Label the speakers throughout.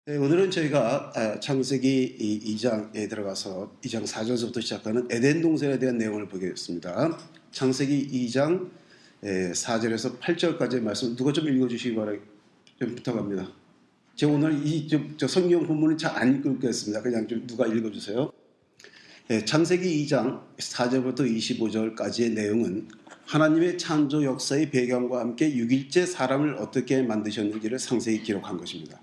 Speaker 1: 네, 오늘은 저희가 창세기 2장에 들어가서 2장 4절부터 시작하는 에덴 동산에 대한 내용을 보겠습니다. 창세기 2장 4절에서 8절까지의 말씀 누가 좀 읽어주시기 바랍니다. 좀 부탁합니다. 제가 오늘 저 성경 본문을 잘 안 읽겠습니다. 그냥 좀 누가 읽어주세요. 창세기 2장 4절부터 25절까지의 내용은 하나님의 창조 역사의 배경과 함께 6일째 사람을 어떻게 만드셨는지를 상세히 기록한 것입니다.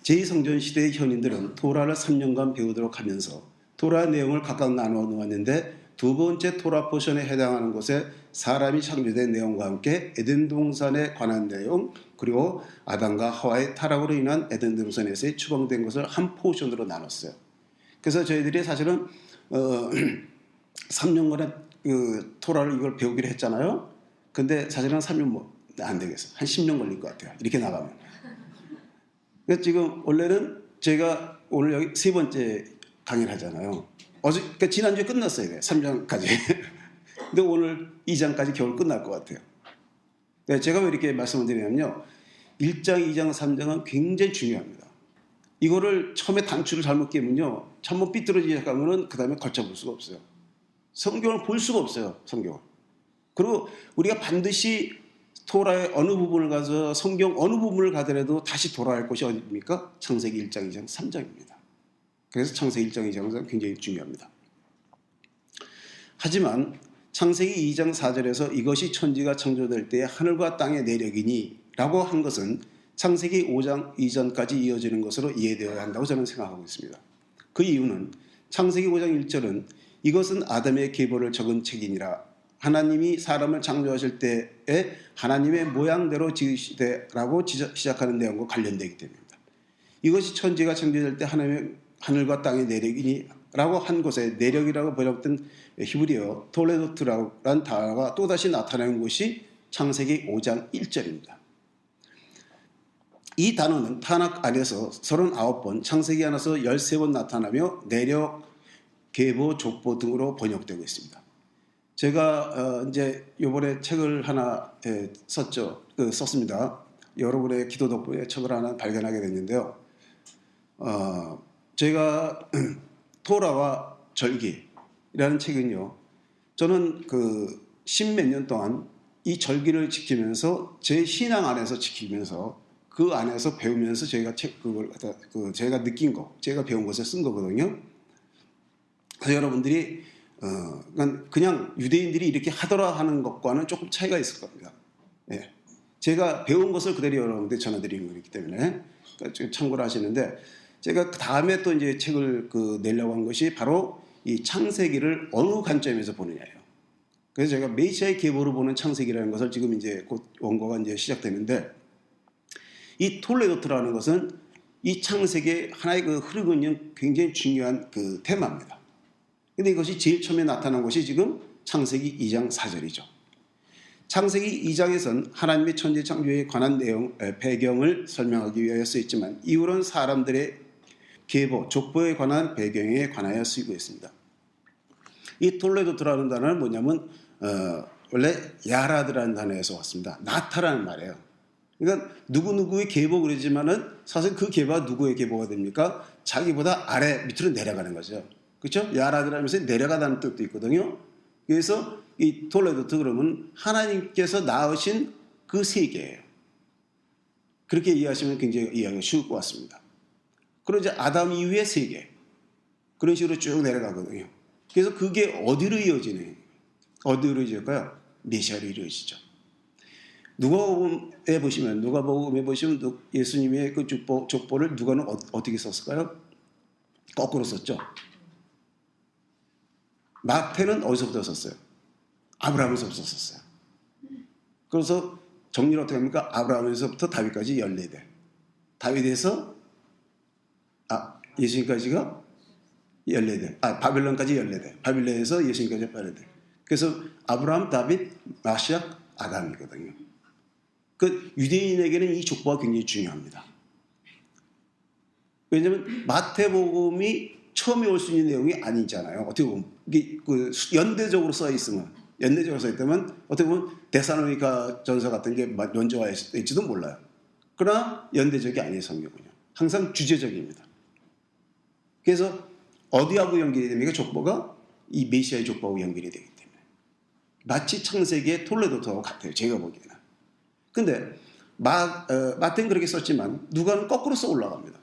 Speaker 1: 제2성전 시대의 현인들은 토라를 3년간 배우도록 하면서 토라 내용을 각각 나누어 놓았는데 두 번째 토라 포션에 해당하는 곳에 사람이 창조된 내용과 함께 에덴 동산에 관한 내용, 그리고 아담과 하와의 타락으로 인한 에덴 동산에서의 추방된 것을 한 포션으로 나눴어요. 그래서 저희들이 사실은 3년간의 그 토라를 이걸 배우기로 했잖아요. 근데 사실은 3년 안 되겠어요. 한 10년 걸릴 것 같아요. 이렇게 나가면. 그래서 지금 원래는 제가 오늘 여기 세 번째 강의를 하잖아요. 그러니까 지난주에 끝났어야 돼요. 3장까지. 근데 오늘 2장까지 겨울 끝날 것 같아요. 제가 왜 이렇게 말씀을 드리냐면요. 1장, 2장, 3장은 굉장히 중요합니다. 이거를 처음에 단추를 잘못 끼면요. 한번 삐뚤어지기 시작하면 그 다음에 걸쳐볼 수가 없어요. 성경을 볼 수가 없어요. 성경을. 그리고 우리가 반드시 토라의 어느 부분을 가서 성경 어느 부분을 가더라도 다시 돌아갈 곳이 어디입니까? 창세기 1장, 2장, 3장입니다. 그래서 창세기 1장, 2장, 3장 굉장히 중요합니다. 하지만 창세기 2장 4절에서 이것이 천지가 창조될 때에 하늘과 땅의 내력이니 라고 한 것은 창세기 5장 이전까지 이어지는 것으로 이해되어야 한다고 저는 생각하고 있습니다. 그 이유는 창세기 5장 1절은 이것은 아담의 계보를 적은 책이니라, 하나님이 사람을 창조하실 때에 하나님의 모양대로 지으시되라고 시작하는 내용과 관련되기 때문입니다. 이것이 천지가 창조될 때 하나님의 하늘과 땅의 내력이니 라고 한 곳에 내력이라고 번역된 히브리어 톨레도트라는 단어가 또다시 나타나는 곳이 창세기 5장 1절입니다. 이 단어는 타낙 안에서 39번, 창세기 안에서 13번 나타나며 내력, 계보, 족보 등으로 번역되고 있습니다. 제가 이제 이번에 책을 하나 썼습니다. 여러분의 기도 덕분에 책을 하나 발견하게 됐는데요. 제가 토라와 절기라는 책은요. 저는 그 10몇 년 동안 이 절기를 지키면서 제 신앙 안에서 지키면서 그 안에서 배우면서 제가 제가 느낀 거, 제가 배운 것을 쓴 거거든요. 그래서 여러분들이 그냥 유대인들이 이렇게 하더라 하는 것과는 조금 차이가 있을 겁니다. 예. 제가 배운 것을 그대로 여러분들 전해드리는 거기 때문에 그러니까 참고를 하시는데, 제가 그 다음에 또 이제 책을 내려고 한 것이 바로 이 창세기를 어느 관점에서 보느냐예요. 그래서 제가 메시아의 계보로 보는 창세기라는 것을 지금 이제 곧 원고가 이제 시작되는데, 이 톨레도트라는 것은 이 창세기의 하나의 그 흐르고 있는 굉장히 중요한 그 테마입니다. 근데 이것이 제일 처음에 나타난 것이 지금 창세기 2장 4절이죠. 창세기 2장에서는 하나님의 천지 창조에 관한 내용, 배경을 설명하기 위하여 쓰였지만 이후로는 사람들의 계보, 족보에 관한 배경에 관하여 쓰이고 있습니다. 이 톨레도트라는 단어는 뭐냐면 원래 야라드라는 단어에서 왔습니다. 나타라는 말이에요. 그러니까 누구누구의 계보 그러지만은 사실 그 계보가 누구의 계보가 됩니까? 자기보다 아래 밑으로 내려가는 거죠. 그렇죠? 야라드라면서 내려가다는 뜻도 있거든요. 그래서 이 톨레도트 그러면 하나님께서 낳으신 그 세계예요. 그렇게 이해하시면 굉장히 이해하기가 쉬울 것 같습니다. 그리고 이제 아담 이후의 세계, 그런 식으로 쭉 내려가거든요. 그래서 그게 어디로 이어지는, 어디로 이어질까요? 메시아로 이어지죠. 누가복음에 보시면 예수님의 그 족보를 누가는 어떻게 썼을까요? 거꾸로 썼죠. 마태는 어디서부터 썼어요? 아브라함에서부터 썼어요. 그래서 정리를 어떻게 합니까? 아브라함에서부터 다윗까지 14대. 다윗에서 예수님까지가 14대. 바빌론까지 14대. 바빌론에서 예수님까지 14대. 그래서 아브라함, 다윗, 마시아, 아담이거든요. 그 유대인에게는 이 족보가 굉장히 중요합니다. 왜냐하면 마태복음이 처음에 올 수 있는 내용이 아니잖아요. 어떻게 보면 이게 연대적으로 써 있으면, 어떻게 보면 데살로니가 전서 같은 게 먼저 와 있을지도 몰라요. 그러나 연대적이 아니에요, 성경은요. 항상 주제적입니다. 그래서 어디하고 연결이 됩니까? 족보가 이 메시아의 족보하고 연결이 되기 때문에 마치 창세기의 톨레도토하고 같아요. 제가 보기에는. 근데 마태는 그렇게 썼지만 누가는 거꾸로 써 올라갑니다.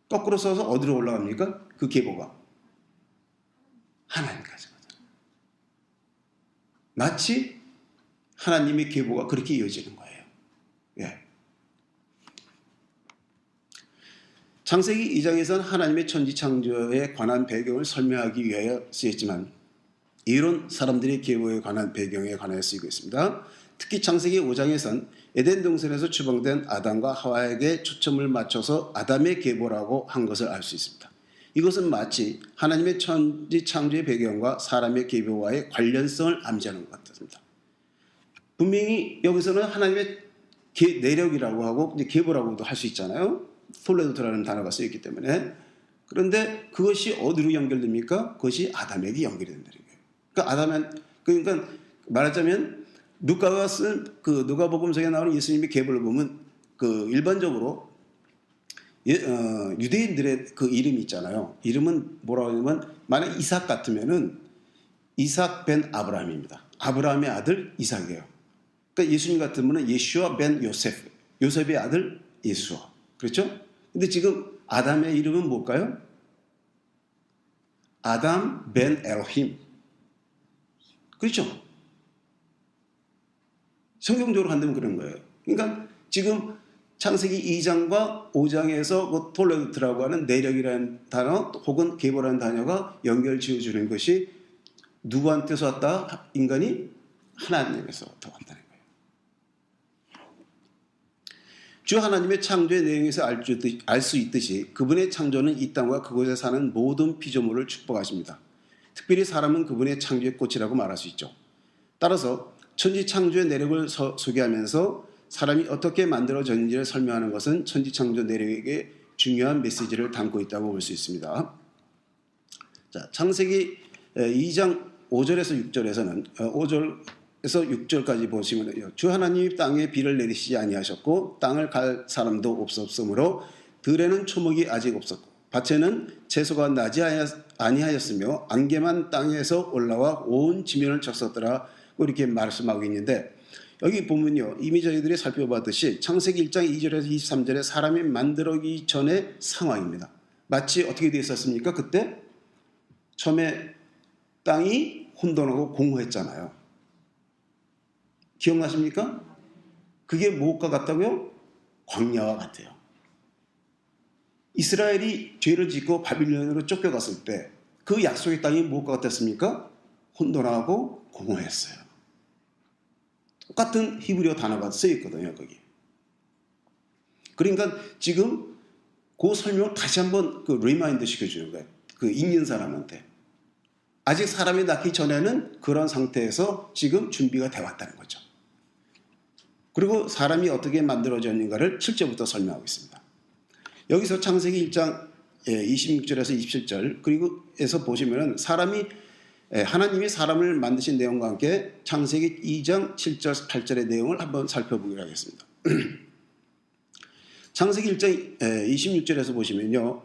Speaker 1: 거꾸로 써서 어디로 올라갑니까? 그 계보가 하나님까지 가잖아요. 마치 하나님의 계보가 그렇게 이어지는 거예요. 예. 창세기 2장에서는 하나님의 천지 창조에 관한 배경을 설명하기 위하여 쓰였지만 이론 사람들의 계보에 관한 배경에 관하여 쓰이고 있습니다. 특히 창세기 5장에서는 에덴 동산에서 추방된 아담과 하와에게 초점을 맞춰서 아담의 계보라고 한 것을 알 수 있습니다. 이것은 마치 하나님의 천지 창조의 배경과 사람의 계보와의 관련성을 암시하는 것 같습니다. 분명히 여기서는 하나님의 내력이라고 하고 이제 계보라고도 할 수 있잖아요. 톨레도토라는 단어가 쓰였기 때문에. 그런데 그것이 어디로 연결됩니까? 그것이 아담에게 연결이 된다는 거예요. 그러니까 말하자면 누가가 쓴 그 누가복음서에 나오는 예수님의 계보를 보면 그 일반적으로 유대인들의 그 이름이 있잖아요. 이름은 뭐라고 하냐면 만약 이삭 같으면은 이삭 벤 아브라함입니다. 아브라함의 아들 이삭이에요. 그러니까 예수님 같은 분은 예슈아 벤 요셉, 요셉의 아들 예수아. 그렇죠? 근데 지금 아담의 이름은 뭘까요? 아담 벤 엘힘. 그렇죠? 성경적으로 한다면 그런 거예요. 그러니까 지금 창세기 2장과 5장에서 그 톨레도토라고 하는 내력이라는 단어 혹은 계보라는 단어가 연결 지어주는 것이 누구한테서 왔다? 인간이 하나님에서 왔다는 거예요. 주 하나님의 창조의 내용에서 알 수 있듯이 그분의 창조는 이 땅과 그곳에 사는 모든 피조물을 축복하십니다. 특별히 사람은 그분의 창조의 꽃이라고 말할 수 있죠. 따라서 천지 창조의 내력을 소개하면서 사람이 어떻게 만들어졌는지를 설명하는 것은 천지 창조 내력에게 중요한 메시지를 담고 있다고 볼 수 있습니다. 자, 창세기 2장 5절에서 6절에서는 5절에서 6절까지 보시면 주 하나님이 땅에 비를 내리시지 아니하셨고 땅을 갈 사람도 없었으므로 들에는 초목이 아직 없었고 밭에는 채소가 나지 아니하였으며 안개만 땅에서 올라와 온 지면을 적셨더라 이렇게 말씀하고 있는데 여기 보면요. 이미 저희들이 살펴봤듯이 창세기 1장 2절에서 23절에 사람이 만들어지기 전의 상황입니다. 마치 어떻게 되어 있었습니까? 그때 처음에 땅이 혼돈하고 공허했잖아요. 기억나십니까? 그게 무엇과 같다고요? 광야와 같아요. 이스라엘이 죄를 짓고 바빌론으로 쫓겨갔을 때 그 약속의 땅이 무엇과 같았습니까? 혼돈하고 공허했어요. 똑같은 히브리어 단어가 쓰여있거든요, 거기. 그러니까 지금 그 설명을 다시 한번 그 리마인드 시켜주는 거예요. 그 읽는 사람한테. 아직 사람이 낳기 전에는 그런 상태에서 지금 준비가 되어 왔다는 거죠. 그리고 사람이 어떻게 만들어졌는가를 7절부터 설명하고 있습니다. 여기서 창세기 1장 26절에서 27절 그리고 에서 보시면은 하나님이 사람을 만드신 내용과 함께 창세기 2장 7절 8절의 내용을 한번 살펴보기로 하겠습니다. 창세기 1장 26절에서 보시면요.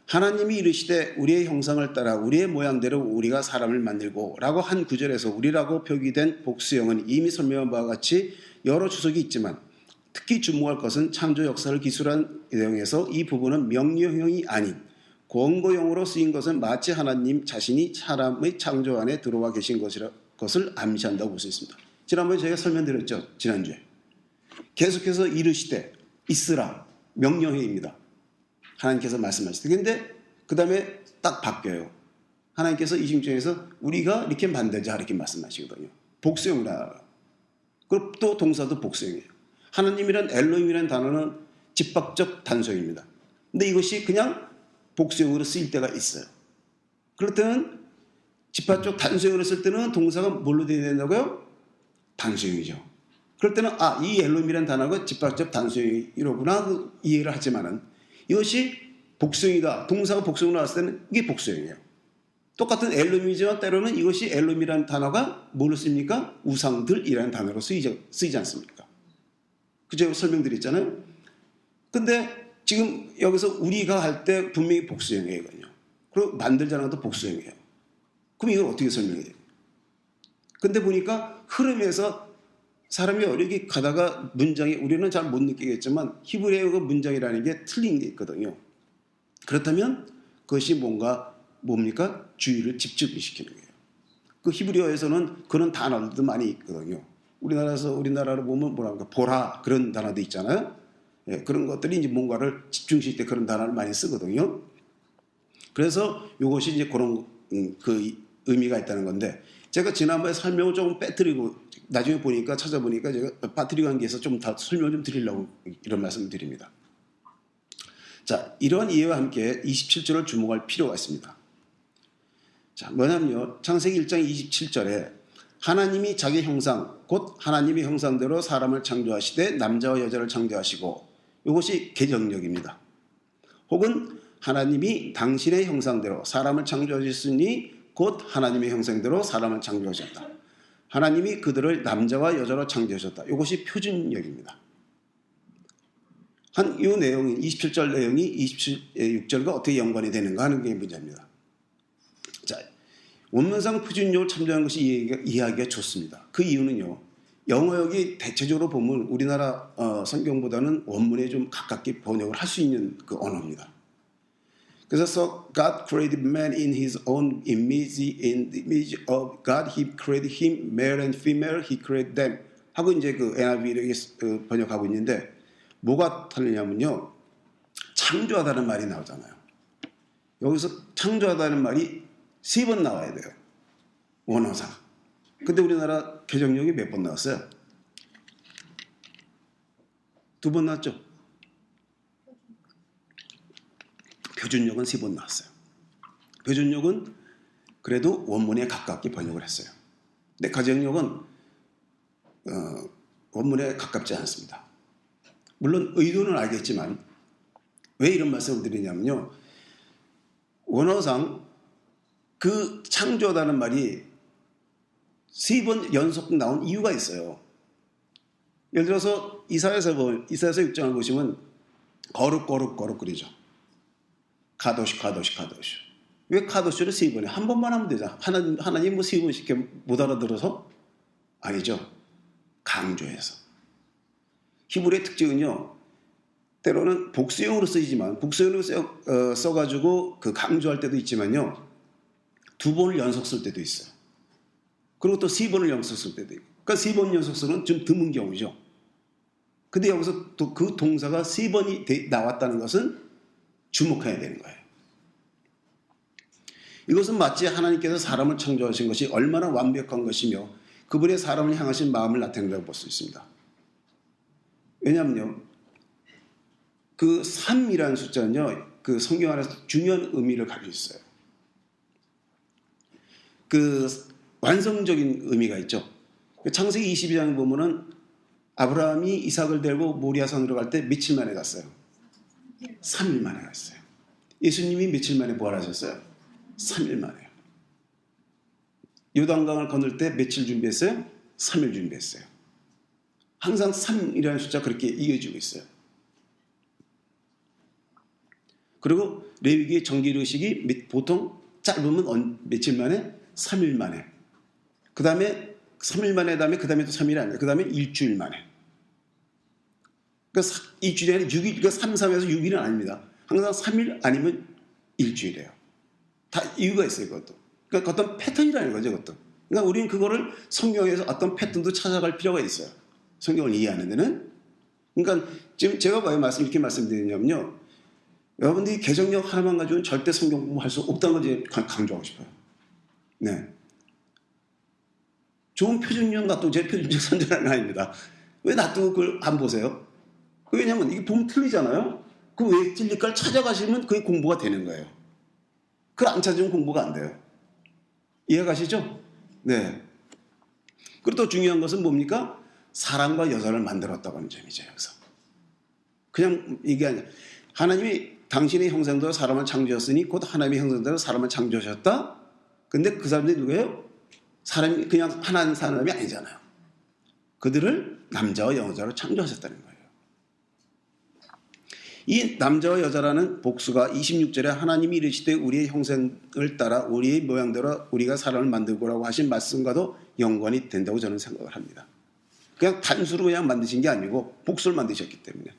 Speaker 1: 하나님이 이르시되 우리의 형상을 따라 우리의 모양대로 우리가 사람을 만들고 라고 한 구절에서 우리라고 표기된 복수형은 이미 설명한 바와 같이 여러 주석이 있지만 특히 주목할 것은 창조 역사를 기술한 내용에서 이 부분은 명령형이 아닌 권고형으로 쓰인 것은 마치 하나님 자신이 사람의 창조 안에 들어와 계신 것을 암시한다고 볼 수 있습니다. 지난번에 저희가 설명드렸죠. 지난주에. 계속해서 이르시되 있으라 명령형입니다. 하나님께서 말씀하시되 그런데 그 다음에 딱 바뀌어요. 하나님께서 26절에서 우리가 이렇게 만들자 이렇게 말씀하시거든요. 복수형이라. 그리고 또 동사도 복수형이에요. 하나님이란 엘로힘이라는 단어는 집합적 단수형입니다. 근데 이것이 그냥 복수형으로 쓰일 때가 있어요. 그럴 때는 집합적 단수형으로 쓸 때는 동사가 뭘로 되어야 된다고요? 단수형이죠. 그럴 때는 이 엘로힘이라는 단어가 집합적 단수형이로구나 이해를 하지만은 이것이 복수형이다. 동사가 복수형으로 나왔을 때는 이게 복수형이에요. 똑같은 엘로힘이지만 때로는 이것이 엘로힘이라는 단어가 뭘로 쓰입니까? 우상들이라는 단어로 쓰이지 않습니까? 그저 설명드렸잖아요. 근데 지금 여기서 우리가 할 때 분명히 복수형이에요. 이건요. 그리고 만들자는 것도 복수형이에요. 그럼 이걸 어떻게 설명해요? 근데 보니까 흐름에서 사람이 어렵게 가다가 문장이 우리는 잘 못 느끼겠지만 히브리어 문장이라는 게 틀린 게 있거든요. 그렇다면 그것이 뭡니까? 주의를 집중시키는 거예요. 그 히브리어에서는 그런 단어들도 많이 있거든요. 우리나라로 보면 뭐랄까 보라 그런 단어도 있잖아요. 예, 그런 것들이 이제 뭔가를 집중시킬 때 그런 단어를 많이 쓰거든요. 그래서 이것이 이제 그런 그 의미가 있다는 건데 제가 지난번에 설명을 조금 빼뜨리고 나중에 보니까 찾아보니까 제가 빠뜨리고 한 게 있어서 좀 더 설명을 좀 드리려고 이런 말씀을 드립니다. 자, 이러한 이해와 함께 27절을 주목할 필요가 있습니다. 자, 뭐냐면요. 창세기 1장 27절에 하나님이 자기 형상, 곧 하나님의 형상대로 사람을 창조하시되 남자와 여자를 창조하시고 이것이 개정력입니다. 혹은 하나님이 당신의 형상대로 사람을 창조하셨으니 곧 하나님의 형상대로 사람을 창조하셨다. 하나님이 그들을 남자와 여자로 창조하셨다. 이것이 표준역입니다. 이 내용이 27절 내용이 26절과 어떻게 연관이 되는가 하는 게 문제입니다. 자, 원문상 표준역을 참조한 것이 이해하기가 좋습니다. 그 이유는요. 영어역이 대체적으로 보면 우리나라 성경보다는 원문에 좀 가깝게 번역을 할 수 있는 그 언어입니다. 그래서 God created man in his own image, in the image of God he created him, male and female he created them 하고 이제 그 NIV를 번역하고 있는데 뭐가 다르냐면요. 창조하다는 말이 나오잖아요. 여기서 창조하다는 말이 3번 나와야 돼요. 원어상. 근데 우리나라 개정력이 몇 번 나왔어요? 2번 나왔죠? 표준역은 3번 나왔어요. 표준역은 그래도 원문에 가깝게 번역을 했어요. 근데 가정역은 원문에 가깝지 않습니다. 물론 의도는 알겠지만 왜 이런 말씀을 드리냐면요. 원어상 그 창조하다는 말이 3번 연속 나온 이유가 있어요. 예를 들어서 이사야서 6장을 보시면 거룩 그러죠. 카도시. 왜 카도시를 3번에 한 번만 하면 되잖아. 하나님 뭐 3번씩 못 알아들어서? 아니죠. 강조해서. 히브리의 특징은요. 때로는 복수형으로 쓰이지만 복수형으로 써가지고 그 강조할 때도 있지만요. 2번을 연속 쓸 때도 있어요. 그리고 또 3번을 연속 쓸 때도 있고. 그러니까 3번 연속 쓰는 좀 드문 경우죠. 근데 여기서 또 그 동사가 3번이 나왔다는 것은 주목해야 되는 거예요. 이것은 마치 하나님께서 사람을 창조하신 것이 얼마나 완벽한 것이며 그분의 사람을 향하신 마음을 나타낸다고 볼 수 있습니다. 왜냐하면요. 그 3이라는 숫자는요. 그 성경 안에서 중요한 의미를 가지고 있어요. 그 완성적인 의미가 있죠. 창세기 22장 보면은 아브라함이 이삭을 데리고 모리아산으로 갈 때 며칠 만에 갔어요? 3일 만에 갔어요. 예수님이 며칠 만에 부활하셨어요? 3일 만에요. 요단강을 건널 때 며칠 준비했어요? 3일 준비했어요. 항상 3이라는 숫자 그렇게 이어지고 있어요. 그리고 레위기의 정기의식이 보통 짧으면 며칠 만에? 3일 만에. 그 다음에 3일 만에 그 다음에 또 3일이 아니에요. 그 다음에 일주일 만에. 그러니까 일주일이 아니라 6일, 그러니까 3, 3에서 6일은 아닙니다. 항상 3일 아니면 일주일이에요. 다 이유가 있어요, 그것도. 그러니까 어떤 패턴이라는 거죠, 그것도. 그러니까 우리는 그거를 성경에서 어떤 패턴도 찾아갈 필요가 있어요. 성경을 이해하는 데는. 그러니까 지금 제가 왜 이렇게 말씀드리냐면요. 여러분들이 개정력 하나만 가지고는 절대 성경 공부할 수 없다는 걸 강조하고 싶어요. 네. 좋은 표준력 놔두고 제 표준적 선전하는 아닙니다. 왜 놔두고 그걸 안 보세요? 왜냐면 이게 보면 틀리잖아요? 그 왜 틀릴까를 찾아가시면 그게 공부가 되는 거예요. 그걸 안 찾으면 공부가 안 돼요. 이해가시죠? 네. 그리고 또 중요한 것은 뭡니까? 사람과 여자를 만들었다고 하는 점이죠, 여기서. 그냥 이게 아니라 하나님이 당신의 형상대로 사람을 창조하셨으니 곧 하나님의 형상대로 사람을 창조하셨다? 근데 그 사람들이 누구예요? 사람이 그냥 하나님 사람이 아니잖아요. 그들을 남자와 여자로 창조하셨다는 거예요. 이 남자와 여자라는 복수가 26절에 하나님이 이르시되 우리의 형상을 따라 우리의 모양대로 우리가 사람을 만들고라고 하신 말씀과도 연관이 된다고 저는 생각을 합니다. 그냥 단수로 그냥 만드신 게 아니고 복수를 만드셨기 때문에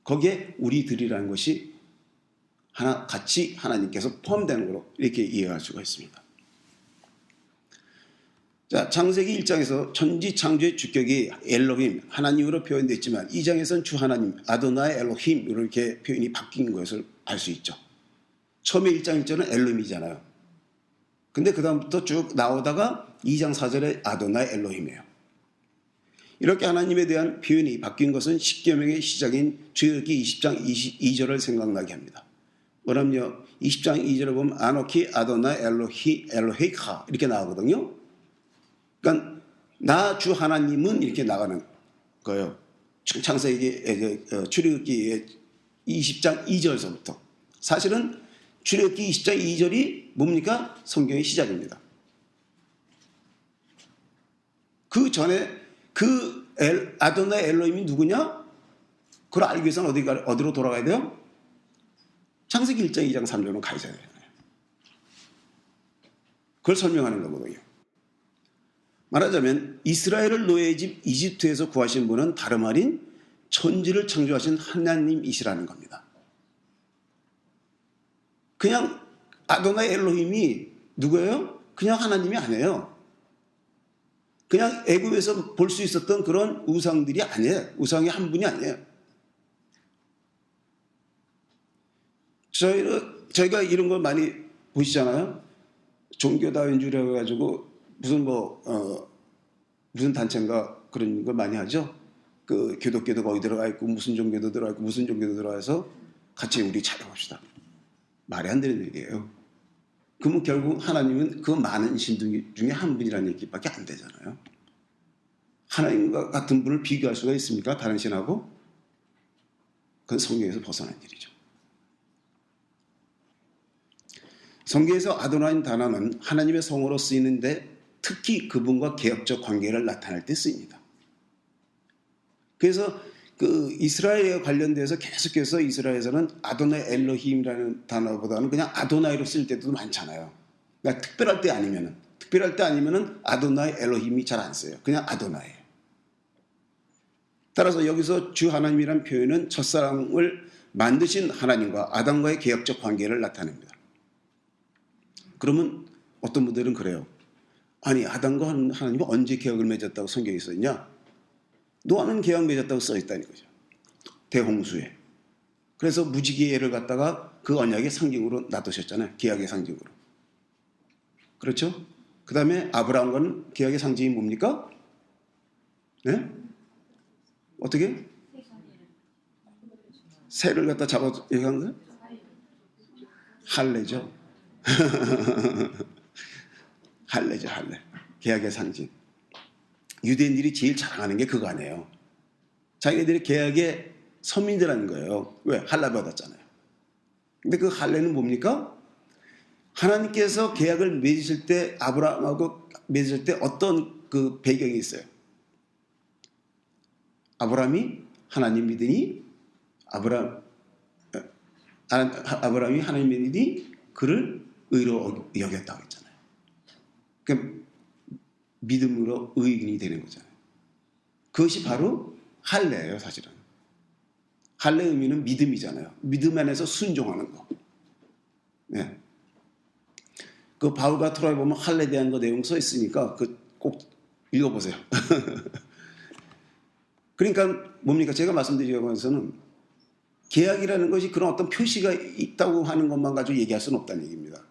Speaker 1: 거기에 우리들이라는 것이 하나 같이 하나님께서 포함되는 거로 이렇게 이해할 수가 있습니다. 자, 창세기 1장에서 천지 창조의 주격이 엘로힘, 하나님으로 표현되어 있지만 2장에서는 주 하나님, 아도나이 엘로힘 이렇게 표현이 바뀐 것을 알 수 있죠. 처음에 1장 1절은 엘로힘이잖아요. 근데 그 다음부터 쭉 나오다가 2장 4절에 아도나이 엘로힘이에요. 이렇게 하나님에 대한 표현이 바뀐 것은 십계명의 시작인 출애굽기 20장 22절을 생각나게 합니다. 뭐냐면요, 20장 2절을 보면 아노키 아도나이 엘로헤이카 이렇게 나오거든요. 그러니까 나 주 하나님은 이렇게 나가는 거예요. 창세기 출애굽기 20장 2절서부터. 사실은 출애굽기 20장 2절이 뭡니까? 성경의 시작입니다. 그 전에 그 아도나이 엘로힘이 누구냐? 그걸 알기 위해서는 어디로 돌아가야 돼요? 창세기 1장 2장 3절은 가야 되잖아요. 그걸 설명하는 거거든요. 말하자면 이스라엘을 노예의 집 이집트에서 구하신 분은 다름 아닌 천지를 창조하신 하나님이시라는 겁니다. 그냥 아도나이 엘로힘이 누구예요? 그냥 하나님이 아니에요. 그냥 애굽에서 볼 수 있었던 그런 우상들이 아니에요. 우상의 한 분이 아니에요. 저희가 이런 걸 많이 보시잖아요. 종교다원주의라고 해가지고 무슨 단체인가 그런 걸 많이 하죠. 그 기독교도 거기 들어가 있고 무슨 종교도 들어가 있고 무슨 종교도 들어가서 같이 우리 찾아봅시다. 말이 안 되는 얘기예요. 그러면 결국 하나님은 그 많은 신 중에 한 분이라는 얘기밖에 안 되잖아요. 하나님과 같은 분을 비교할 수가 있습니까? 다른 신하고? 그건 성경에서 벗어난 일이죠. 성경에서 아도나이 단어는 하나님의 성으로 쓰이는데 특히 그분과 개혁적 관계를 나타낼 때 쓰입니다. 그래서 그 이스라엘에 관련돼서 계속해서 이스라엘에서는 아도나이 엘로힘이라는 단어보다는 그냥 아도나이로 쓸 때도 많잖아요. 그러니까 특별할 때 아니면은 아도나이 엘로힘이 잘 안 써요. 그냥 아도나이예요. 따라서 여기서 주 하나님이라는 표현은 첫사람을 만드신 하나님과 아담과의 개혁적 관계를 나타냅니다. 그러면 어떤 분들은 그래요. 아니, 아담과 하나님은 언제 개혁을 맺었다고 성경에 써있냐? 노아는 계약 맺었다고 써있다는 거죠. 대홍수에. 그래서 무지개의 애를 갖다가 그 언약의 상징으로 놔두셨잖아요. 계약의 상징으로. 그렇죠? 그 다음에 아브라함과는 계약의 상징이 뭡니까? 네? 어떻게? 새를 갖다 잡아 얘기한 거예요? 할례죠. 할례죠, 할례. 계약의 상징. 유대인들이 제일 자랑하는 게 그거 아니에요. 자기네들이 계약의 서민이라는 거예요. 왜? 할례 받았잖아요. 근데 그 할례는 뭡니까? 하나님께서 계약을 맺으실 때, 아브라함하고 맺으실 때 어떤 그 배경이 있어요. 아브라함이 하나님 믿으니, 아브라함이 하나님 믿으니 그를 의로 여겼다고 했잖아요. 그러니까 믿음으로 의인이 되는 거잖아요. 그것이 바로 할례예요, 사실은. 할례 의미는 믿음이잖아요. 믿음 안에서 순종하는 거. 네. 그 바울과 토라에 보면 할례에 대한 거 내용 써 있으니까 그 꼭 읽어보세요. 그러니까 뭡니까? 제가 말씀드리려고 해서는 계약이라는 것이 그런 어떤 표시가 있다고 하는 것만 가지고 얘기할 수는 없다는 얘기입니다.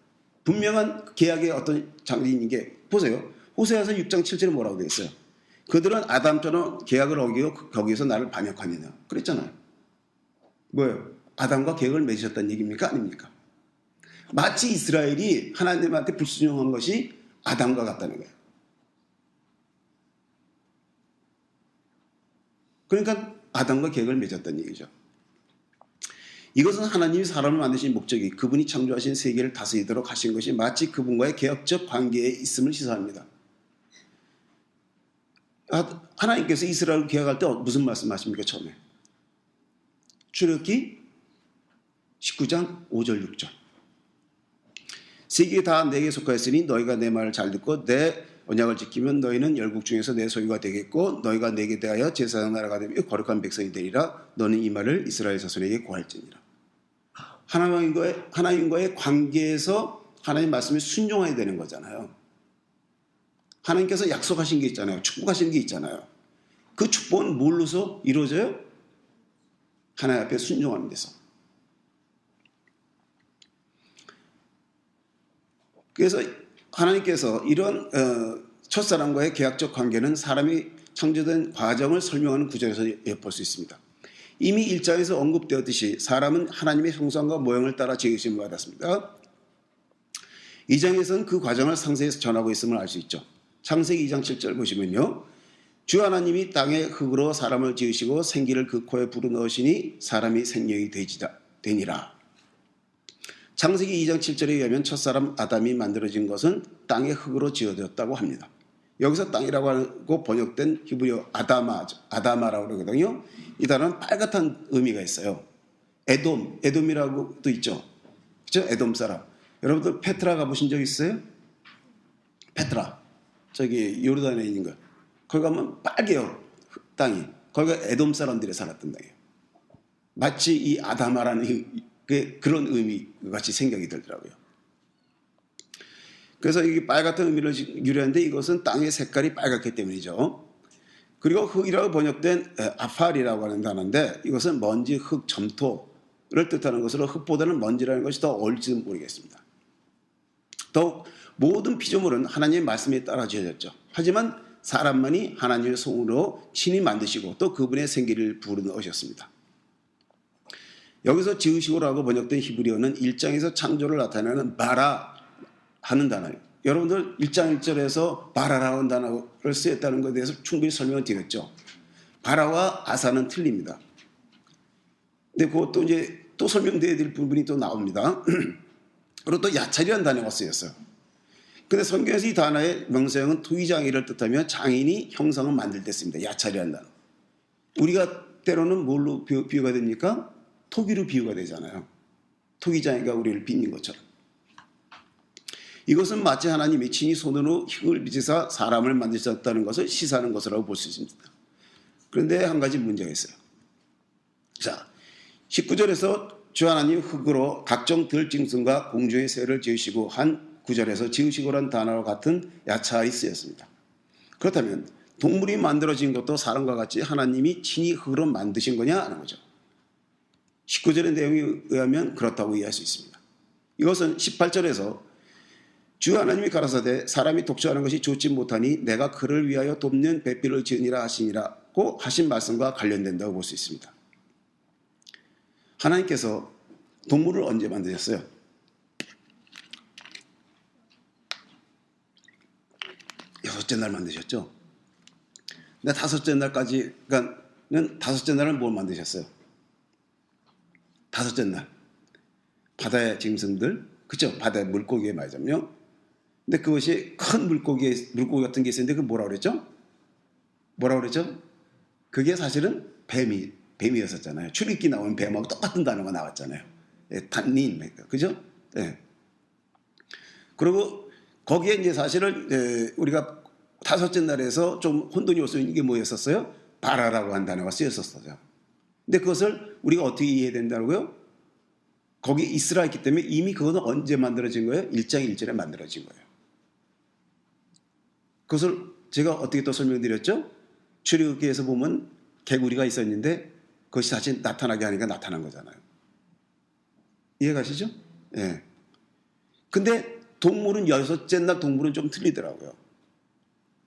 Speaker 1: 분명한 계약의 어떤 장면인 게, 보세요. 호세아서 6장 7절에 뭐라고 되어 있어요? 그들은 아담처럼 계약을 어기고 거기에서 나를 반역하느냐. 그랬잖아요. 뭐예요? 아담과 계약을 맺으셨다는 얘기입니까? 아닙니까? 마치 이스라엘이 하나님한테 불순종한 것이 아담과 같다는 거예요. 그러니까 아담과 계약을 맺었다는 얘기죠. 이것은 하나님이 사람을 만드신 목적이 그분이 창조하신 세계를 다스리도록 하신 것이 마치 그분과의 개혁적 관계에 있음을 시사합니다. 하나님께서 이스라엘을 계약할 때 무슨 말씀하십니까? 처음에 출애굽기 19장 5절 6절. 세계에 다 내게 속하였으니 너희가 내 말을 잘 듣고 내 언약을 지키면 너희는 열국 중에서 내 소유가 되겠고 너희가 내게 대하여 제사장 나라가 되며 거룩한 백성이 되리라. 너는 이 말을 이스라엘 자손에게 고할지니라. 하나님과의 관계에서 하나님 말씀에 순종해야 되는 거잖아요. 하나님께서 약속하신 게 있잖아요. 축복하신 게 있잖아요. 그 축복은 뭘로서 이루어져요? 하나님 앞에 순종하는 데서. 그래서 하나님께서 이런 첫사람과의 계약적 관계는 사람이 창조된 과정을 설명하는 구절에서 엿볼 수 있습니다. 이미 1장에서 언급되었듯이 사람은 하나님의 형상과 모형을 따라 지으심을 받았습니다. 2장에서는 그 과정을 상세히 전하고 있음을 알 수 있죠. 창세기 2장 7절 보시면요. 주 하나님이 땅의 흙으로 사람을 지으시고 생기를 그 코에 불어넣으시니 사람이 생명이 되니라. 창세기 2장 7절에 의하면 첫사람 아담이 만들어진 것은 땅의 흙으로 지어졌다고 합니다. 여기서 땅이라고 하고 번역된 히브리어 아다마라고 그러거든요. 이 단어는 빨갛다는 의미가 있어요. 에돔이라고도 있죠. 그렇죠? 에돔 사람. 여러분들 페트라 가보신 적 있어요? 페트라. 저기 요르단에 있는 거. 거기 가면 빨개요. 땅이. 거기가 에돔 사람들이 살았던 땅이에요. 마치 이 아다마라는 그런 의미 같이 생각이 들더라고요. 그래서 이게 빨갛다는 의미를 유래하는데 이것은 땅의 색깔이 빨갛기 때문이죠. 그리고 흙이라고 번역된 아팔이라고 하는 단어인데 이것은 먼지, 흙, 점토를 뜻하는 것으로 흙보다는 먼지라는 것이 더 어울릴지는 모르겠습니다. 더욱 모든 피조물은 하나님의 말씀에 따라 지어졌죠. 하지만 사람만이 하나님의 손으로 친히 만드시고 또 그분의 생기를 불어넣으셨습니다. 여기서 지으시고라고 번역된 히브리어는 1장에서 창조를 나타내는 바라 하는 단어예요. 여러분들 1장 1절에서 바라라는 단어를 쓰였다는 것에 대해서 충분히 설명을 드렸죠. 바라와 아사는 틀립니다. 근데 그것도 이제 또 설명드려야 될 부분이 또 나옵니다. 그리고 또 야찰이라는 단어가 쓰였어요. 근데 성경에서 이 단어의 명사형은 토기장애를 뜻하며 장인이 형상을 만들 때 씁니다. 야찰이라는 단어. 우리가 때로는 뭘로 비유가 됩니까? 토기로 비유가 되잖아요. 토기장애가 우리를 빚는 것처럼. 이것은 마치 하나님이 친히 손으로 흙을 빚으사 사람을 만드셨다는 것을 시사하는 것이라고 볼 수 있습니다. 그런데 한 가지 문제가 있어요. 자, 19절에서 주 하나님 흙으로 각종 들짐승과 공중의 새를 지으시고 한 9절에서 지으시고란 단어와 같은 야찰이 쓰였습니다. 그렇다면 동물이 만들어진 것도 사람과 같이 하나님이 친히 흙으로 만드신 거냐 하는 거죠. 19절의 내용에 의하면 그렇다고 이해할 수 있습니다. 이것은 18절에서 주 하나님이 가라사대 사람이 독주하는 것이 좋지 못하니 내가 그를 위하여 돕는 배필을 지으니라 하시니라고 하신 말씀과 관련된다고 볼 수 있습니다. 하나님께서 동물을 언제 만드셨어요? 여섯째 날 만드셨죠? 근데 다섯째 날까지는 다섯째 날은 뭘 만드셨어요? 다섯째 날 바다의 짐승들, 그죠? 바다의 물고기에 말하자면. 근데 그것이 큰 물고기 같은 게 있었는데 그 뭐라고 그랬죠? 그게 사실은 뱀이었었잖아요. 출입기 나오는 뱀하고 똑같은 단어가 나왔잖아요. 탄닌, 그죠? 예. 그리고 거기에 이제 사실은 우리가 다섯째 날에서 좀 혼돈이 올 수 있는 게 뭐였었어요? 바라라고 한 단어가 쓰였었어요. 근데 그것을 우리가 어떻게 이해해야 된다고요? 거기 이스라엘 있기 때문에 이미 그거는 언제 만들어진 거예요? 1장 1절에 만들어진 거예요. 그것을 제가 어떻게 또 설명드렸죠? 출애굽기에서 보면 개구리가 있었는데 그것이 다시 나타나게 하니까 나타난 거잖아요. 이해가시죠? 예. 근데 동물은 여섯째 날 동물은 좀 틀리더라고요.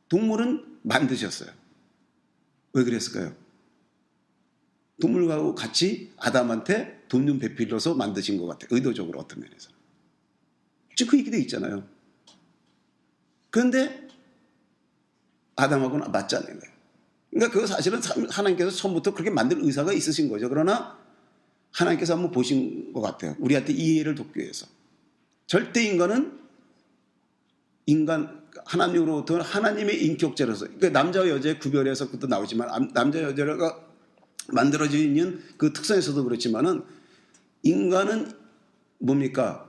Speaker 1: 동물은 만드셨어요. 왜 그랬을까요? 동물하고 같이 아담한테 돕는 배필로서 만드신 것 같아요. 의도적으로 어떤 면에서. 지금 그 얘기도 있잖아요. 그런데 아담하고는 맞지 않는 거예요. 그러니까 그거 사실은 하나님께서 처음부터 그렇게 만들 의사가 있으신 거죠. 그러나 하나님께서 한번 보신 것 같아요. 우리한테 이해를 돕기 위해서. 절대 인간은 하나님으로부터 하나님의 인격체로서, 그러니까 남자와 여자의 구별해서 그것도 나오지만 남자 여자가 만들어져 있는 그 특성에서도 그렇지만은 인간은 뭡니까?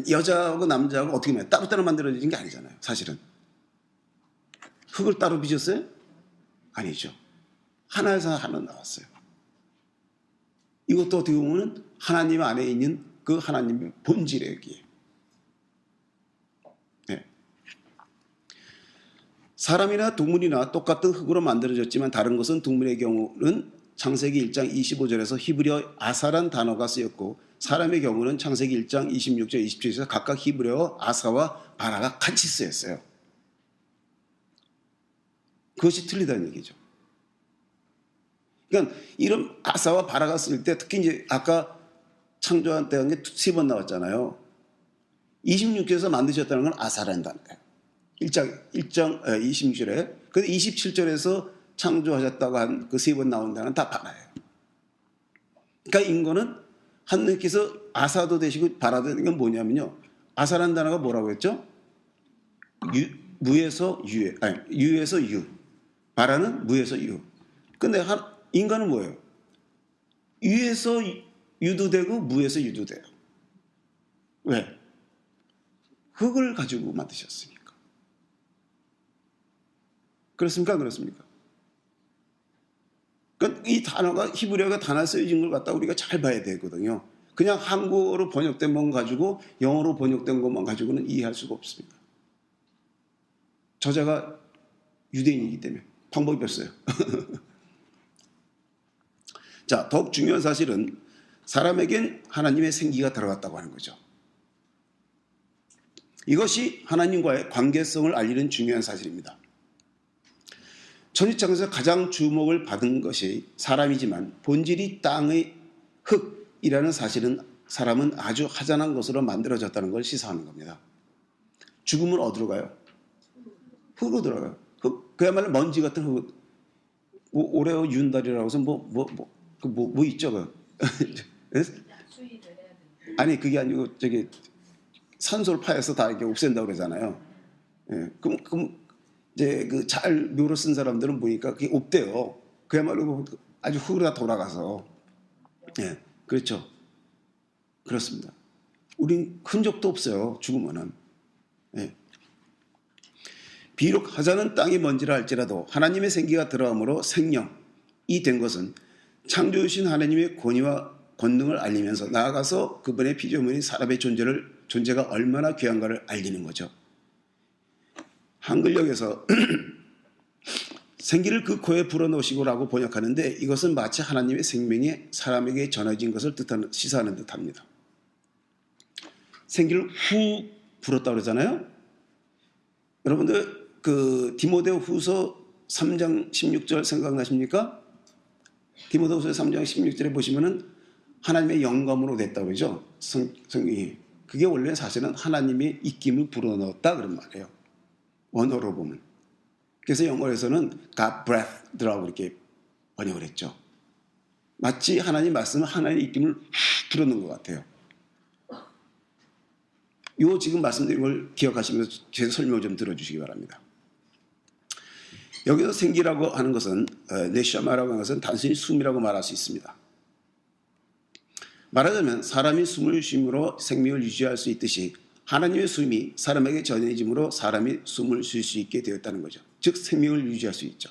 Speaker 1: 여자하고 남자하고 어떻게 따로따로 만들어진 게 아니잖아요. 사실은. 흙을 따로 빚었어요? 아니죠. 하나에서 하나 나왔어요. 이것도 어떻게 보면 하나님 안에 있는 그 하나님의 본질이에요. 네. 사람이나 동물이나 똑같은 흙으로 만들어졌지만 다른 것은 동물의 경우는 창세기 1장 25절에서 히브리어 아사란 단어가 쓰였고 사람의 경우는 창세기 1장 26절 27절에서 각각 히브리어 아사와 바라가 같이 쓰였어요. 그것이 틀리다는 얘기죠. 그러니까 이런 아사와 바라가 쓸 때 특히 이제 아까 창조한 때 한 게 3번 나왔잖아요. 26절에서 만드셨다는 건 아사라는 단어예요. 1장 26절에. 근데 27절에서 창조하셨다고 한 그 3번 나온 단어는 다 바라예요. 그러니까 인간은 하느님께서 아사도 되시고 바라도 되는 건 뭐냐면요. 아사라는 단어가 뭐라고 했죠? 무에서 유에, 아니 유에서 유. 바라는 무에서 유. 근데 인간은 뭐예요? 유에서 유도 되고 무에서 유도 돼요. 왜? 흙을 가지고 만드셨으니까. 그렇습니까? 그렇습니까? 그러니까 이 단어가 히브리어가 단어 쓰여진 걸 갖다 우리가 잘 봐야 되거든요. 그냥 한국어로 번역된 것만 가지고 영어로 번역된 것만 가지고는 이해할 수가 없습니다. 저자가 유대인이기 때문에 방법이 없어요. 자, 더욱 중요한 사실은 사람에겐 하나님의 생기가 들어갔다고 하는 거죠. 이것이 하나님과의 관계성을 알리는 중요한 사실입니다. 천지창조에서 가장 주목을 받은 것이 사람이지만 본질이 땅의 흙이라는 사실은 사람은 아주 하찮은 것으로 만들어졌다는 걸 시사하는 겁니다. 죽으면 어디로 가요? 흙으로 들어가요. 흙, 그야말로 먼지 같은 흙. 오레오 윤달이라고 해서 뭐 있죠? 아니 그게 아니고 저기 산소를 파여서 다 이렇게 없앤다고 그러잖아요. 예, 그럼 이제 그 잘 묘를 쓴 사람들은 보니까 그게 없대요. 그야말로 아주 흙으로 다 돌아가서. 예, 그렇죠. 그렇습니다. 우린 흔적도 없어요. 죽으면은. 예. 비록 하자는 땅이 먼지라 할지라도 하나님의 생기가 들어감으로 생명이 된 것은 창조주신 하나님의 권위와 권능을 알리면서 나아가서 그분의 피조물인 사람의 존재가 얼마나 귀한가를 알리는 거죠. 한글역에서 생기를 그 코에 불어넣으시고라고 번역하는데 이것은 마치 하나님의 생명이 사람에게 전해진 것을 시사하는 듯합니다. 생기를 후 불었다고 그러잖아요. 여러분들 그 디모데 후서 3장 16절 생각나십니까? 디모데 후서 3장 16절에 보시면은 하나님의 영감으로 됐다고 그러죠. 성경이. 그게 원래 사실은 하나님의 입김을 불어넣었다 그런 말이에요. 원어로 보면. 그래서 영어에서는 God breath라고 이렇게 번역을 했죠. 마치 하나님 말씀은 하나님의 입김을 불어넣은 것 같아요. 요 지금 말씀드린 걸 기억하시면서 제 설명을 좀 들어주시기 바랍니다. 여기서 생기라고 하는 것은 네샤마라고 하는 것은 단순히 숨이라고 말할 수 있습니다. 말하자면 사람이 숨을 쉼으로 생명을 유지할 수 있듯이 하나님의 숨이 사람에게 전해짐으로 사람이 숨을 쉴 수 있게 되었다는 거죠. 즉 생명을 유지할 수 있죠.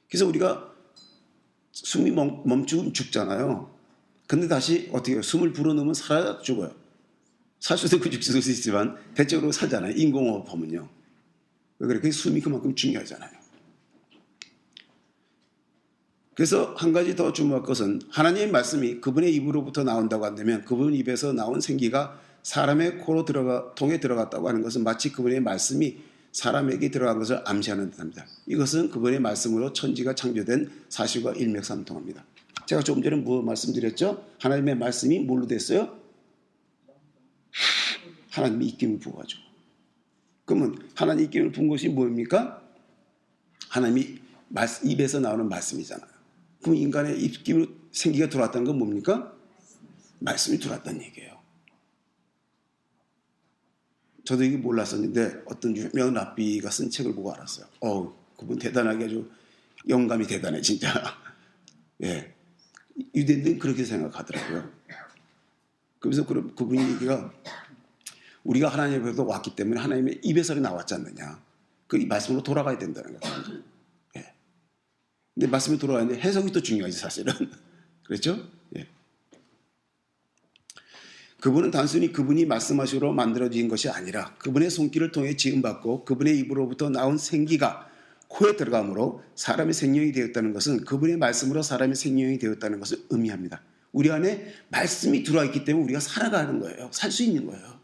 Speaker 1: 그래서 우리가 숨이 멈추면 죽잖아요. 근데 다시 어떻게 해요? 숨을 불어넣으면 살아 죽어요. 살 수도 있고 죽을 수도 있지만 대체로 살잖아요. 인공호흡 하면요. 왜 그래? 숨이 그만큼 중요하잖아요. 그래서 한 가지 더 주목할 것은 하나님의 말씀이 그분의 입으로부터 나온다고 한다면 그분 입에서 나온 생기가 사람의 코로 통에 들어갔다고 하는 것은 마치 그분의 말씀이 사람에게 들어간 것을 암시하는 듯합니다. 이것은 그분의 말씀으로 천지가 창조된 사실과 일맥상통합니다. 제가 조금 전에 뭐 말씀드렸죠? 하나님의 말씀이 뭘로 됐어요? 하나님의 입김을 부어가지고. 그러면 하나님의 입김을 부은 것이 뭡니까? 하나님이 입에서 나오는 말씀이잖아요. 그럼 인간의 입김으로 생기가 들어왔다는 건 뭡니까? 말씀이 들어왔다는 얘기예요. 저도 이게 몰랐었는데 어떤 유명한 랍비가 쓴 책을 보고 알았어요. 그분 대단하게 아주 영감이 대단해 진짜. 예. 유대인들은 그렇게 생각하더라고요. 그래서 그분이 얘기가 우리가 하나님 앞에서 왔기 때문에 하나님의 입에서 나왔지 않느냐. 그 말씀으로 돌아가야 된다는 거예요. 예. 근데 말씀에 돌아가는데 해석이 또 중요하지 사실은. 그렇죠? 예. 그분은 단순히 그분이 말씀하시로 만들어진 것이 아니라 그분의 손길을 통해 지음받고 그분의 입으로부터 나온 생기가 코에 들어감으로 사람의 생명이 되었다는 것은 그분의 말씀으로 사람의 생명이 되었다는 것을 의미합니다. 우리 안에 말씀이 들어와 있기 때문에 우리가 살아가는 거예요. 살 수 있는 거예요.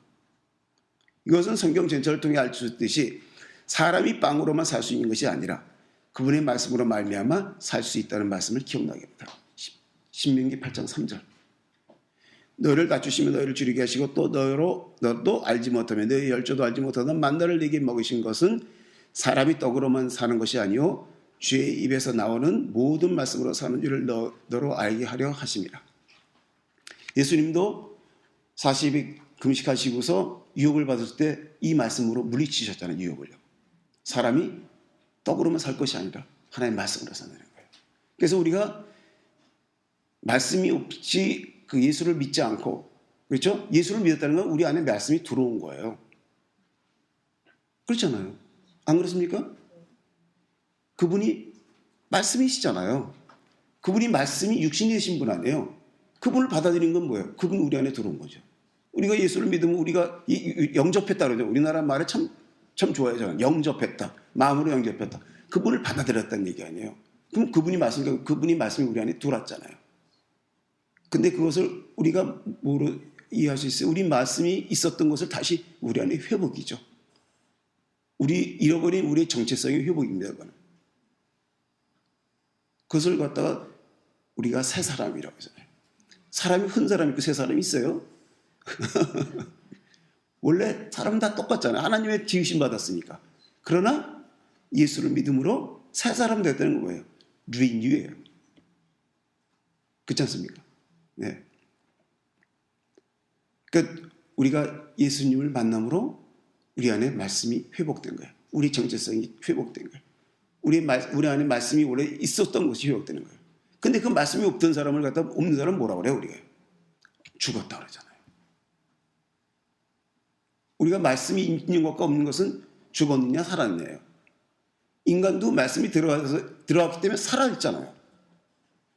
Speaker 1: 이것은 성경 전체를 통해 알 수 있듯이 사람이 빵으로만 살 수 있는 것이 아니라 그분의 말씀으로 말미암아 살 수 있다는 말씀을 기억나게 합니다. 신명기 8장 3절. 너희를 갖추시며 너희를 줄이게 하시고 또 너도 알지 못하며 너희 열조도 알지 못하던 만나를 네게 먹이신 것은 사람이 떡으로만 사는 것이 아니요 주의 입에서 나오는 모든 말씀으로 사는 줄을 너로 알게 하려 하심이라. 예수님도 40일 금식하시고서 유혹을 받았을 때 이 말씀으로 물리치셨잖아요. 유혹을요. 사람이 떡으로만 살 것이 아니라 하나님의 말씀으로 산다는 거예요. 그래서 우리가 말씀이 없이 그 예수를 믿지 않고, 그렇죠? 예수를 믿었다는 건 우리 안에 말씀이 들어온 거예요. 그렇잖아요. 안 그렇습니까? 그분이 말씀이시잖아요. 그분이 말씀이 육신이 되신 분 아니에요. 그분을 받아들인 건 뭐예요? 그분이 우리 안에 들어온 거죠. 우리가 예수를 믿으면 우리가 영접했다 그러죠. 우리나라 말에 참 좋아하잖아요. 영접했다. 마음으로 영접했다. 그분을 받아들였다는 얘기 아니에요. 그럼 그분이 말씀이 우리 안에 들어왔잖아요. 근데 그것을 우리가 뭐로 이해할 수 있어요? 우리 말씀이 있었던 것을 다시 우리 안에 회복이죠. 우리 잃어버린 우리의 정체성의 회복입니다. 그거는. 그것을 갖다가 우리가 새 사람이라고 하잖아요. 사람이 큰 사람이 있고 새 사람이 있어요? 원래 사람은 다 똑같잖아요. 하나님의 지으심 받았으니까. 그러나 예수를 믿음으로 새 사람 됐다는 거예요. 리뉴예요. 그렇지 않습니까? 네. 그러니까 우리가 예수님을 만남으로 우리 안에 말씀이 회복된 거예요. 우리 정체성이 회복된 거예요. 우리 안에 말씀이 원래 있었던 것이 회복되는 거예요. 근데 그 말씀이 없던 사람을 갖다 없는 사람 뭐라 그래요? 우리가 죽었다 그러잖아요. 우리가 말씀이 있는 것과 없는 것은 죽었느냐 살았느냐예요. 인간도 말씀이 들어왔기 때문에 살아있잖아요.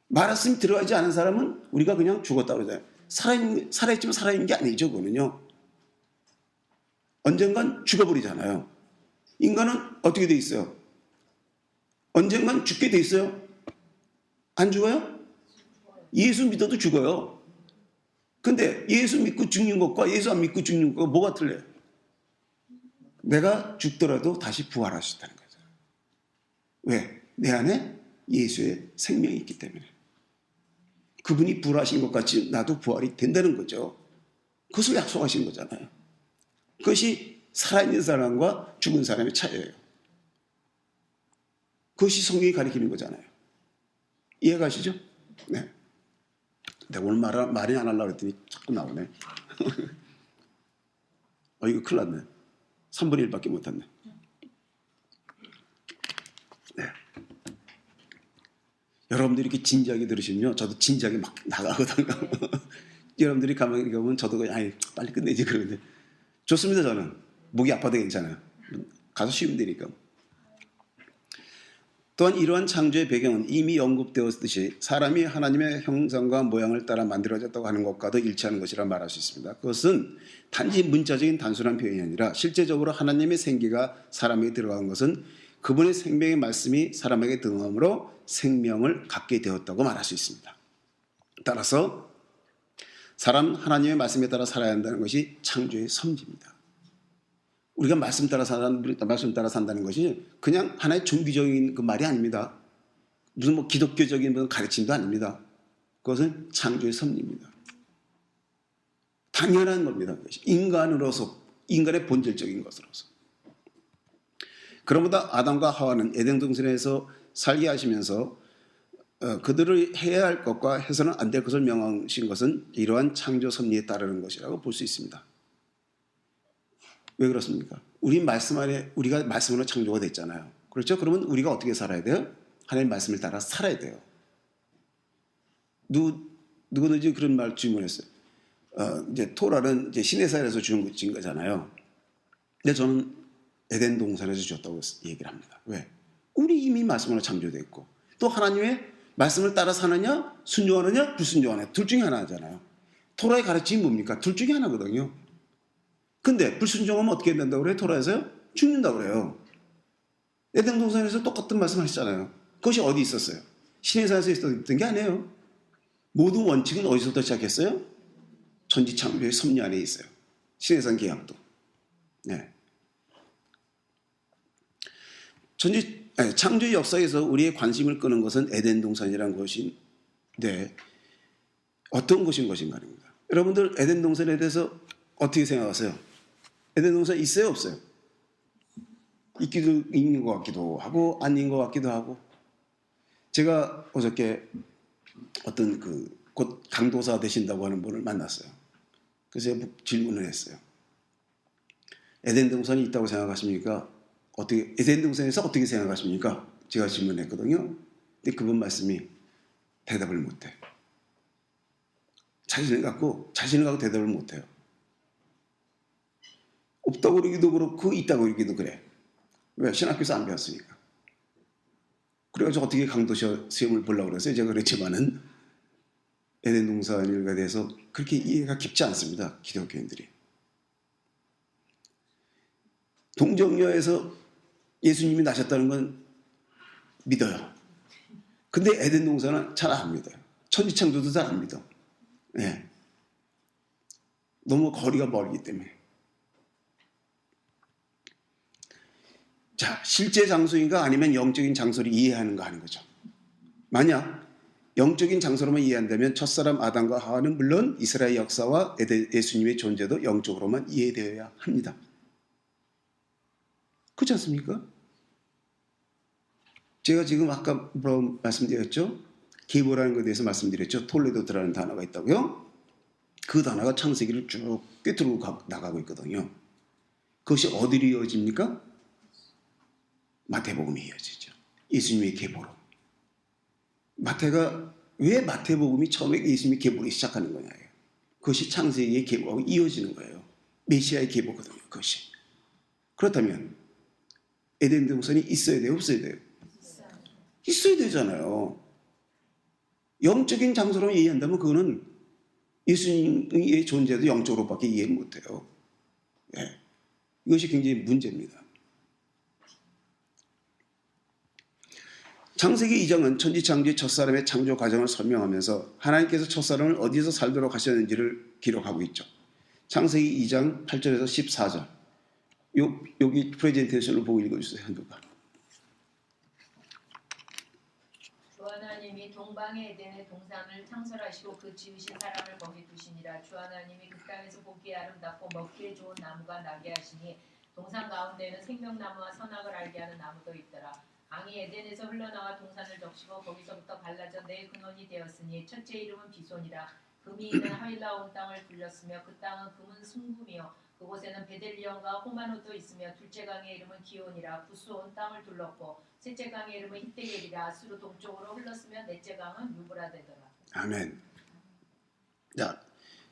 Speaker 1: 말씀이 들어가지 않은 사람은 우리가 그냥 죽었다 그러잖아요. 살아있지만 살아있는 게 아니죠. 그거는요. 언젠간 죽어버리잖아요. 인간은 어떻게 돼 있어요? 언젠간 죽게 돼 있어요. 안 죽어요? 예수 믿어도 죽어요. 근데 예수 믿고 죽는 것과 예수 안 믿고 죽는 것과 뭐가 틀려요? 내가 죽더라도 다시 부활할 수 있다는 거죠. 왜? 내 안에 예수의 생명이 있기 때문에. 그분이 부활하신 것 같이 나도 부활이 된다는 거죠. 그것을 약속하신 거잖아요. 그것이 살아있는 사람과 죽은 사람의 차이예요. 그것이 성경이 가리키는 거잖아요. 이해가시죠? 네. 내가 오늘 말이 안 하려고 했더니 자꾸 나오네. 이거 큰일 났네. 3분의 1밖에 못했네. 네. 여러분들이 이렇게 진지하게 들으시면요. 저도 진지하게 막 나가거든요. 여러분들이 가만히 가면 저도 그냥 빨리 끝내지 그러는데. 좋습니다, 저는. 목이 아파도 괜찮아요. 가서 쉬면 되니까. 또한 이러한 창조의 배경은 이미 언급되었듯이 사람이 하나님의 형상과 모양을 따라 만들어졌다고 하는 것과도 일치하는 것이라 말할 수 있습니다. 그것은 단지 문자적인 단순한 표현이 아니라 실제적으로 하나님의 생기가 사람에게 들어간 것은 그분의 생명의 말씀이 사람에게 등함으로 생명을 갖게 되었다고 말할 수 있습니다. 따라서 하나님의 말씀에 따라 살아야 한다는 것이 창조의 선지입니다. 우리가 말씀 따라 산다는 것이 그냥 하나의 종교적인 그 말이 아닙니다. 무슨 기독교적인 무슨 가르침도 아닙니다. 그것은 창조의 섭리입니다. 당연한 겁니다. 인간으로서, 인간의 본질적인 것으로서. 그러므로 아담과 하와는 에덴 동산에서 살게 하시면서 그들을 해야 할 것과 해서는 안 될 것을 명하신 것은 이러한 창조 섭리에 따르는 것이라고 볼 수 있습니다. 왜 그렇습니까? 우리가 말씀으로 창조가 됐잖아요. 그렇죠? 그러면 우리가 어떻게 살아야 돼요? 하나님의 말씀을 따라 살아야 돼요. 누구든지 그런 말 질문했어요. 이제 토라는 이제 시내산에서 준 거잖아요. 근데 저는 에덴 동산에서 주었다고 얘기를 합니다. 왜? 우리 이미 말씀으로 창조됐고 또 하나님의 말씀을 따라 사느냐 순종하느냐 불순종하느냐 둘 중에 하나잖아요. 토라의 가르침이 뭡니까? 둘 중에 하나거든요. 근데 불순종하면 어떻게 된다고 그래요? 토라에서요? 죽는다고 그래요. 에덴 동산에서 똑같은 말씀 하시잖아요. 그것이 어디 있었어요? 시내산에서 있었던 게 아니에요. 모든 원칙은 어디서부터 시작했어요? 천지창조의 섭리 안에 있어요. 시내산 계약도. 네. 창조의 역사에서 우리의 관심을 끄는 것은 에덴 동산이라는 것인데 어떤 것인 것인가입니다. 여러분들 에덴 동산에 대해서 어떻게 생각하세요? 에덴 동산 있어요, 없어요? 있는 것 같기도 하고 아닌 것 같기도 하고. 제가 어저께 어떤 곧 강도사 되신다고 하는 분을 만났어요. 그래서 제가 질문을 했어요. 에덴 동산이 있다고 생각하십니까? 에덴 동산에서 어떻게 생각하십니까? 제가 질문했거든요. 근데 그분 말씀이 대답을 못해. 자신을 갖고 대답을 못해요. 없다고 그러기도 그렇고 있다고 그러기도 그래. 왜? 신학교에서 안 배웠으니까. 그래가지고 어떻게 강도사 시험을 보려고 그랬어요? 제가 그랬지만은 에덴 동산에 대해서 그렇게 이해가 깊지 않습니다. 기독교인들이. 동정녀에서 예수님이 나셨다는 건 믿어요. 근데 에덴 동산은 잘 안 믿어요. 천지창조도 잘 안 믿어. 네. 너무 거리가 멀기 때문에. 자, 실제 장소인가 아니면 영적인 장소를 이해하는가 하는 거죠. 만약 영적인 장소로만 이해한다면 첫사람 아담과 하와는 물론 이스라엘 역사와 예수님의 존재도 영적으로만 이해되어야 합니다. 그렇지 않습니까? 제가 지금 아까 말씀드렸죠? 계보라는 것에 대해서 말씀드렸죠? 톨레도라는 단어가 있다고요? 그 단어가 창세기를 쭉 꿰뚫고 나가고 있거든요. 그것이 어디로 이어집니까? 마태복음에 이어지죠. 예수님의 계보로. 왜 마태복음이 처음에 예수님의 계보를 시작하는 거냐. 그것이 창세기의 계보하고 이어지는 거예요. 메시아의 계보거든요. 그것이. 그렇다면 에덴 동산이 있어야 돼요? 없어야 돼요? 있어야 되잖아요. 영적인 장소로 이해한다면 그거는 예수님의 존재도 영적으로밖에 이해 못해요. 네. 이것이 굉장히 문제입니다. 창세기 2장은 천지창조의 첫사람의 창조 과정을 설명하면서 하나님께서 첫사람을 어디서 살도록 하셨는지를 기록하고 있죠. 창세기 2장 8절에서 14절. 여기 프레젠테이션을 보고 읽어주세요. 한두가.
Speaker 2: 주 하나님이 동방의 에덴의 동산을 창설하시고 그 지으신 사람을 거기 두시니라. 주 하나님이 그 땅에서 보기에 아름답고 먹기에 좋은 나무가 나게 하시니 동산 가운데에는 생명나무와 선악을 알게 하는 나무도 있더라. 강이 에덴에서 흘러나와 동산을 적시고 거기서부터 갈라져 네 근원이 되었으니 첫째 이름은 비손이라. 금이 있는 하윌라 온 땅을 불렸으며 그 땅은 금은 순금이요 그곳에는 베델리엄과 호마노도 있으며 둘째 강의 이름은 기온이라. 부수 온 땅을 둘렀고 셋째 강의 이름은 히데겔이라. 아수르 동쪽으로 흘렀으며 넷째 강은 유브라데더라.
Speaker 1: 아멘. 자,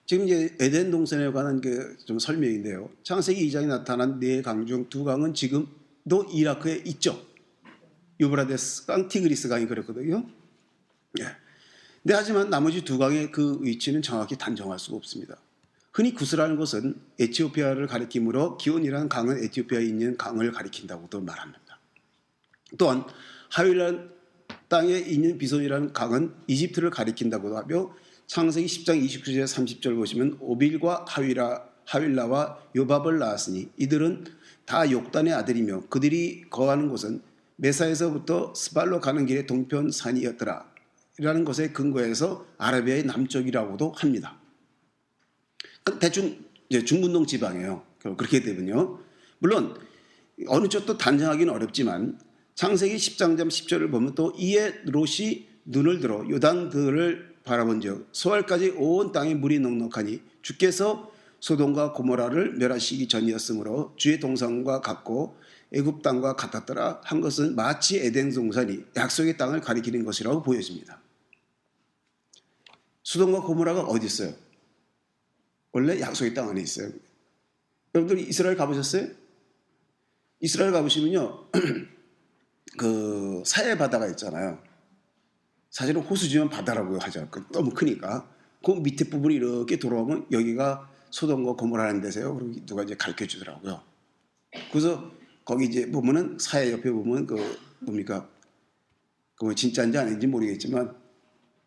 Speaker 1: 지금 이제 에덴 동산에 관한 좀 설명인데요. 창세기 2장에 나타난 네 강 중 두 강은 지금도 이라크에 있죠. 유브라데스 강, 티그리스 강이 그랬거든요. 예. 근데 하지만 나머지 두 강의 그 위치는 정확히 단정할 수가 없습니다. 흔히 구스라는 것은 에티오피아를 가리키므로 기온이라는 강은 에티오피아에 있는 강을 가리킨다고도 말합니다. 또한 하윌라 땅에 있는 비손이라는 강은 이집트를 가리킨다고도 하며 창세기 10장 29절 30절 보시면 오빌과 하윌라와 요밥을 낳았으니 이들은 다 욕단의 아들이며 그들이 거하는 곳은 메사에서부터 스발로 가는 길의 동편 산이었더라 라는 것에 근거해서 아라비아의 남쪽이라고도 합니다. 대충 이제 중분동 지방이에요. 그렇게 되면요. 물론 어느 쪽도 단정하기는 어렵지만 창세기 10장 10절을 보면 또 이에 롯이 눈을 들어 요단들을 바라본즉 소알까지 온 땅에 물이 넉넉하니 주께서 소돔과 고모라를 멸하시기 전이었으므로 주의 동산과 같고 애굽 땅과 같았더라 한 것은 마치 에덴 동산이 약속의 땅을 가리키는 것이라고 보여집니다. 소돔과 고모라가 어디 있어요? 원래 약속의 땅 안에 있어요. 여러분들 이스라엘 가보셨어요? 이스라엘 가보시면요, 그 사해 바다가 있잖아요. 사실은 호수지면 바다라고 하죠. 너무 크니까. 그 밑에 부분이 이렇게 돌아오면 여기가 소돔과 고모라는 데세요. 그리고 누가 이제 가르쳐 주더라고요. 그래서 거기 이제 보면은 사해 옆에 보면 그 뭡니까? 그 진짜인지 아닌지 모르겠지만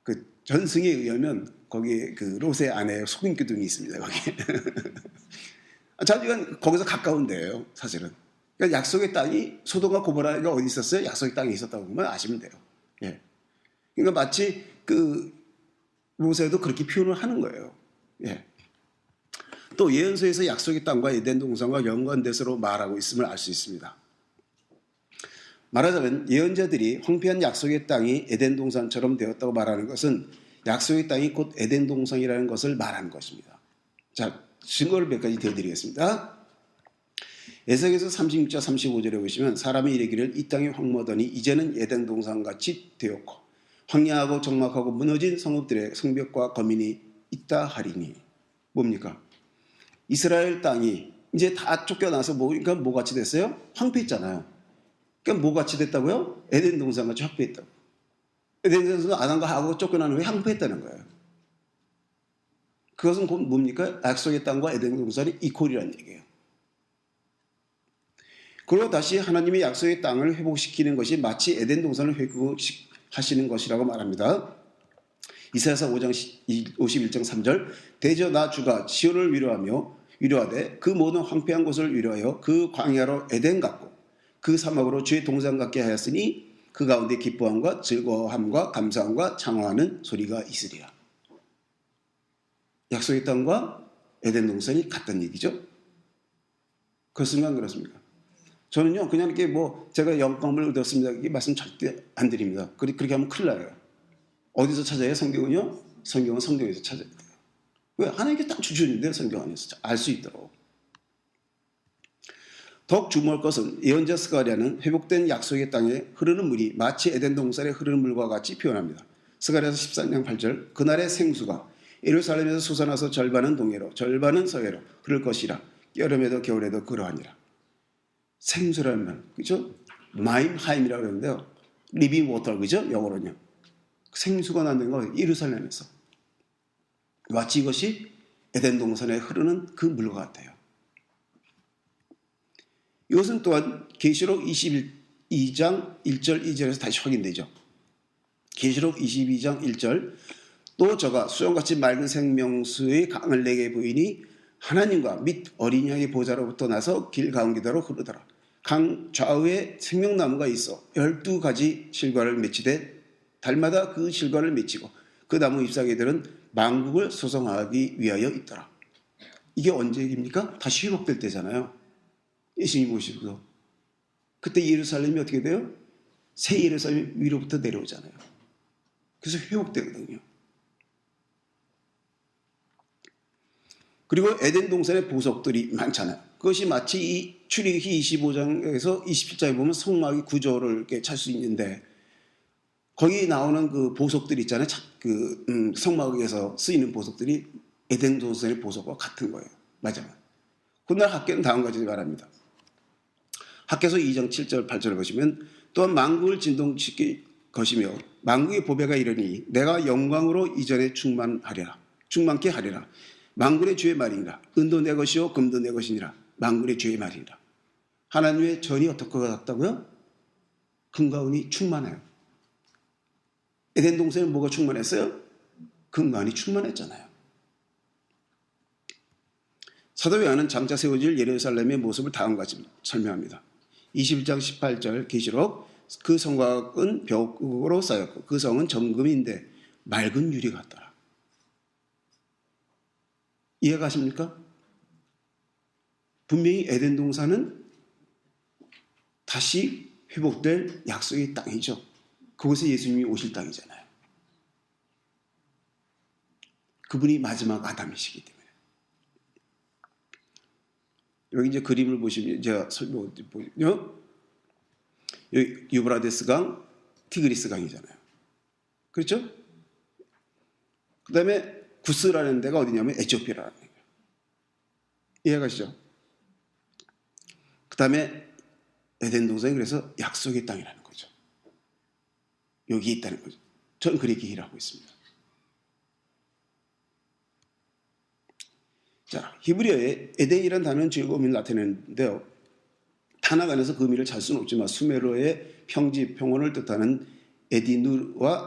Speaker 1: 그 전승에 의하면 거기 그 롯의 아내 속인 기둥이 있습니다. 거기. 자기가 거기서 가까운 데예요. 사실은. 그러니까 약속의 땅이 소돔과 고모라가 어디 있었어요? 약속의 땅에 있었다고 보면 아시면 돼요. 예. 그러니까 마치 그 모세도 그렇게 표현을 하는 거예요. 예. 또 예언서에서 약속의 땅과 에덴 동산과 연관돼서로 말하고 있음을 알 수 있습니다. 말하자면 예언자들이 황폐한 약속의 땅이 에덴 동산처럼 되었다고 말하는 것은 약속의 땅이 곧 에덴 동산이라는 것을 말하는 것입니다. 자, 증거를 몇 가지 대드리겠습니다. 에스겔서 36장 35절에 보시면 사람이 이르기를 이 땅이 황무하더니 이제는 에덴 동산같이 되었고 황량하고 적막하고 무너진 성읍들의 성벽과 거민이 있다 하리니 뭡니까? 이스라엘 땅이 이제 다 쫓겨나서 그러니까 뭐같이 됐어요? 황폐했잖아요. 그러니까 뭐같이 됐다고요? 에덴 동산같이 황폐했다고. 에덴 동산은 아담과 하고 쫓겨난 후에 황폐했다는 거예요. 그것은 곧 뭡니까? 약속의 땅과 에덴 동산이 이퀄이라는 얘기예요. 그리고 다시 하나님의 약속의 땅을 회복시키는 것이 마치 에덴 동산을 회복하시는 것이라고 말합니다. 이사야서 5장 51장 3절 대저 나 주가 시온을 위로하되 그 모든 황폐한 곳을 위로하여 그 광야로 에덴 같고 그 사막으로 주의 동산 같게 하였으니 그 가운데 기뻐함과 즐거움과 감사함과 창화하는 소리가 있으리라. 약속의 땅과 에덴 동산이 같다는 얘기죠. 그렇습니까? 안 그렇습니까? 저는요 그냥 이렇게 뭐 제가 영감을 얻었습니다 이게 말씀 절대 안 드립니다. 그렇게 하면 큰일 나요. 어디서 찾아요? 성경은요? 성경은 성경에서 찾아야 돼요. 왜? 하나님께 딱 주셨는데 성경 안에서 알 수 있도록. 더욱 주목할 것은 예언자 스가랴는 회복된 약속의 땅에 흐르는 물이 마치 에덴 동산에 흐르는 물과 같이 표현합니다. 스가랴서 13장 8절 그날의 생수가 예루살렘에서 솟아나서 절반은 동해로 절반은 서해로 흐를 것이라 여름에도 겨울에도 그러하니라. 생수라는 말, 그죠? 마임하임이라고 그러는데요. 리빙 워터, 그죠? 영어로는요. 생수가 나는 거 예루살렘에서. 마치 이것이 에덴 동산에 흐르는 그 물과 같아요. 이것은 또한 계시록 22장 1절 2절에서 다시 확인되죠. 계시록 22장 1절 또 저가 수정같이 맑은 생명수의 강을 내게 보이니 하나님과 및 어린 양의 보좌로부터 나서 길 가운데로 흐르더라. 강 좌우에 생명나무가 있어 12가지 실과를 맺히되 달마다 그 실과를 맺히고 그 나무 잎사귀들은 만국을 소성하기 위하여 있더라. 이게 언제 얘기입니까? 다시 회복될 때잖아요. 예수님 오시고 그때 예루살렘이 어떻게 돼요? 새 예루살렘이 위로부터 내려오잖아요. 그래서 회복되거든요. 그리고 에덴 동산의 보석들이 많잖아요. 그것이 마치 이 출애굽기 25장에서 27장에 보면 성막의 구조를 이렇게 찾을 수 있는데 거기 나오는 그 보석들 있잖아요. 그 성막에서 쓰이는 보석들이 에덴 동산의 보석과 같은 거예요. 맞아요. 그날 학계는 다음 가지 말합니다. 학계서 2장 7절 8절을 보시면 또한 만국을 진동시킬 것이며 만국의 보배가 이르니 내가 영광으로 이전에 충만케 하리라. 만군의 주의 말이니라. 은도 내 것이요 금도 내 것이니라. 만군의 주의 말이니라. 하나님의 전이 어떻게 같다고요? 금과 은이 충만해요. 에덴 동산에 뭐가 충만했어요? 금과 은이 충만했잖아요. 사도 요한은 장차 세워질 예루살렘의 모습을 다음과 같이 설명합니다. 21장 18절 계시록 그 성곽은 벽으로 쌓였고 그 성은 정금인데 맑은 유리 같더라. 이해가십니까? 분명히 에덴 동산은 다시 회복될 약속의 땅이죠. 그곳에 예수님이 오실 땅이잖아요. 그분이 마지막 아담이시기 때문에. 여기 이제 그림을 보시면 제가 설명을 보면요. 여기 유브라데스 강, 티그리스 강이잖아요. 그렇죠? 그 다음에 구스라는 데가 어디냐면 에티오피아라는 거예요. 이해가시죠? 그 다음에 에덴 동산이 그래서 약속의 땅이라는 거죠. 여기 있다는 거죠. 저는 그렇게 이해를 하고 있습니다. 자, 히브리어에 에덴이라는 단어는 즐거움을 나타내는데요. 단어 안에서 그 의미를 잘 수는 없지만 수메르어의 평지, 평원을 뜻하는 에디누와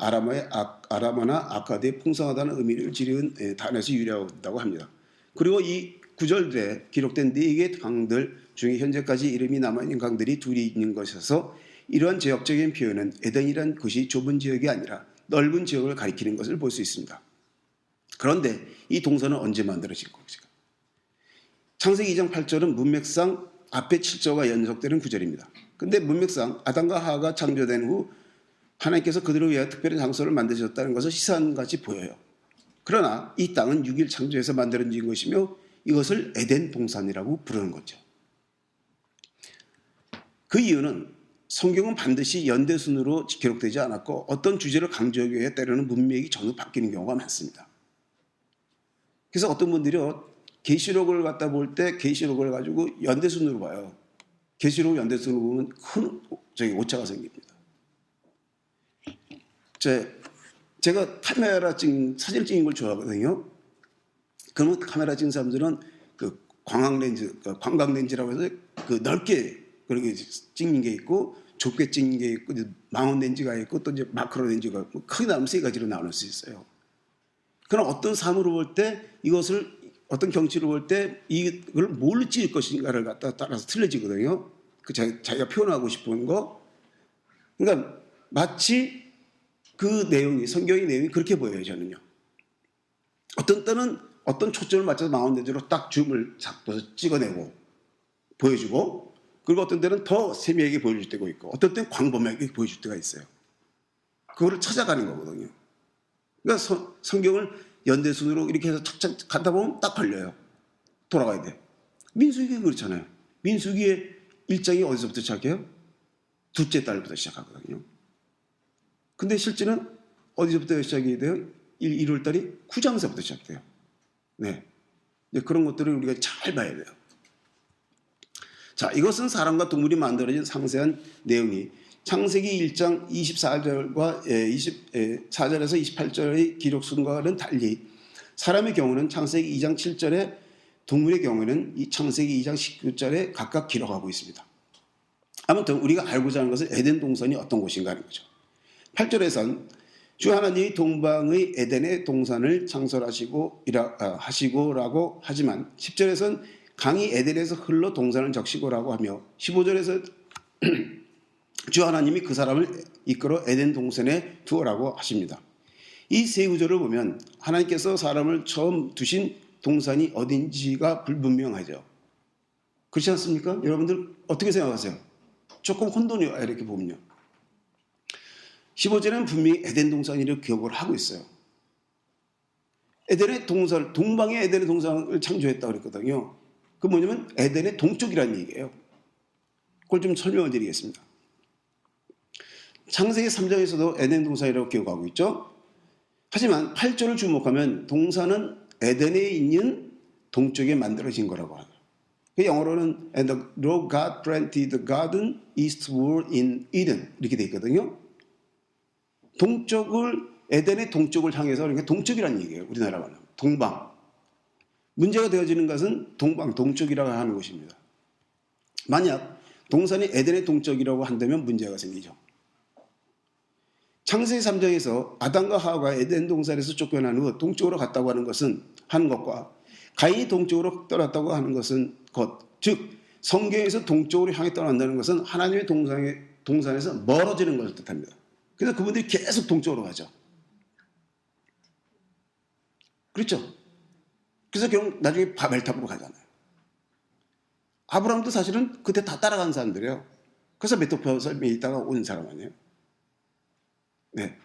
Speaker 1: 아라마나 아카드의 풍성하다는 의미를 지른 단어에서 유래한다고 합니다. 그리고 이 구절들에 기록된 4개의 강들 중에 현재까지 이름이 남아있는 강들이 둘이 있는 것에서 이러한 제역적인 표현은 에덴이란 곳이 좁은 지역이 아니라 넓은 지역을 가리키는 것을 볼 수 있습니다. 그런데 이 동서는 언제 만들어진 것일까? 창세기 2장 8절은 문맥상 앞에 7절과 연속되는 구절입니다. 근데 문맥상 아담과 하와가 창조된 후 하나님께서 그들을 위하여 특별한 장소를 만드셨다는 것을 시사한같이 보여요. 그러나 이 땅은 6일 창조해서 만들어진 것이며 이것을 에덴 동산이라고 부르는 거죠. 그 이유는 성경은 반드시 연대순으로 기록되지 않았고 어떤 주제를 강조하기 위해 때로는 문맥이 전혀 바뀌는 경우가 많습니다. 그래서 어떤 분들이요, 계시록을 갖다 볼 때 계시록을 가지고 연대순으로 봐요. 계시록 연대순으로 보면 큰 오차가 생깁니다. 제가 카메라 사진 찍는 걸 좋아하거든요. 그러면 카메라 찍는 사람들은 그 광각 렌즈라고 해서 그 넓게 그렇게 찍는 게 있고 좁게 찍는 게 있고 망원 렌즈가 있고 또 이제 마크로 렌즈가 있고 크게 나누면 3가지로 나눌 수 있어요. 그럼 어떤 사물을 볼 때 이것을 어떤 경치를 볼 때 이걸 뭘로 찍을 것인가를 갖다 따라서 틀려지거든요. 그 자기가 표현하고 싶은 거. 그러니까 마치 그 내용이 성경의 내용이 그렇게 보여요. 저는요. 어떤 때는 어떤 초점을 맞춰서 망원 렌즈로 딱 줌을 잡아서 찍어내고 보여주고, 그리고 어떤 때는 더 세밀하게 보여줄 때가 있고 어떤 때는 광범위하게 보여줄 때가 있어요. 그거를 찾아가는 거거든요. 그러니까 성경을 연대순으로 이렇게 해서 착착 가다 보면 딱 걸려요. 돌아가야 돼. 민수기가 그렇잖아요. 민수기의 1장이 어디서부터 시작해요? 둘째 달부터 시작하거든요. 근데 실제는 어디서부터 시작이 돼요? 1월 달이 9장서부터 시작돼요. 네. 그런 것들을 우리가 잘 봐야 돼요. 자, 이것은 사람과 동물이 만들어진 상세한 내용이 창세기 1장 24절과 24절에서 28절의 기록 순과는 달리 사람의 경우는 창세기 2장 7절에, 동물의 경우는 이 창세기 2장 19절에 각각 기록하고 있습니다. 아무튼 우리가 알고자 하는 것은 에덴 동산이 어떤 곳인가 하는 거죠. 8절에선 주 하나님이 동방의 에덴의 동산을 창설하시고라고 하지만 10절에선 강이 에덴에서 흘러 동산을 적시고라고 하며 15절에서 주 하나님이 그 사람을 이끌어 에덴 동산에 두어라고 하십니다. 이 세 구절을 보면 하나님께서 사람을 처음 두신 동산이 어딘지가 불분명하죠. 그렇지 않습니까? 여러분들 어떻게 생각하세요? 조금 혼돈이 와요. 이렇게 보면요. 15절에는 분명히 에덴 동산이라고 기억을 하고 있어요. 에덴의 동산, 동방의 에덴의 동산을 창조했다고 그랬거든요. 그 뭐냐면 에덴의 동쪽이라는 얘기예요. 그걸 좀 설명을 드리겠습니다. 창세기 3장에서도 에덴 동산이라고 기억하고 있죠. 하지만 8절을 주목하면 동산은 에덴에 있는 동쪽에 만들어진 거라고 하죠. 영어로는 And the Lord God planted the garden eastward in Eden 이렇게 돼 있거든요. 동쪽을, 에덴의 동쪽을 향해서, 그러니까 동쪽이라는 얘기예요. 우리나라 말로 동방. 문제가 되어지는 것은 동방, 동쪽이라고 하는 것입니다. 만약 동산이 에덴의 동쪽이라고 한다면 문제가 생기죠. 창세기 3장에서 아담과 하와가 에덴 동산에서 쫓겨난 후 동쪽으로 갔다고 하는 것과 가인이 동쪽으로 떠났다고 하는 것은 즉 성경에서 동쪽으로 향해 떠난다는 것은 하나님의 동산에서 멀어지는 것을 뜻합니다. 그래서 그분들이 계속 동쪽으로 가죠. 그렇죠? 그래서 결국 나중에 바벨탑으로 가잖아요. 아브라함도 사실은 그때 다 따라간 사람들이에요. 그래서 메소포타미아에 있다가 온 사람 아니에요. 네.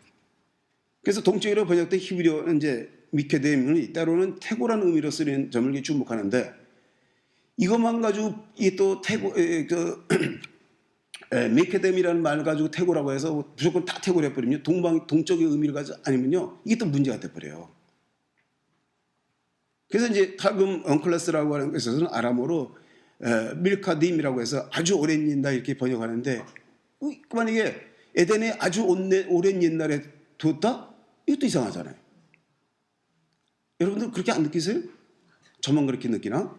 Speaker 1: 그래서 동쪽이라고 번역된 히브리어는 이제 미케뎀이 때로는 태고라는 의미로 쓰는 점을 주목하는데, 이것만 가지고 이게 또 태고, 미케뎀이라는 말 가지고 태고라고 해서 무조건 다 태고를 해버리면 동쪽의 의미를 가지고 아니면요, 이게 또 문제가 돼버려요. 그래서 이제 타금 언클레스라고 하는 것에서는 아람어로 밀카딤이라고 해서 아주 오랜 옛날 이렇게 번역하는데, 만약에 에덴에 아주 오랜 옛날에 두었다? 이것도 이상하잖아요. 여러분들 그렇게 안 느끼세요? 저만 그렇게 느끼나?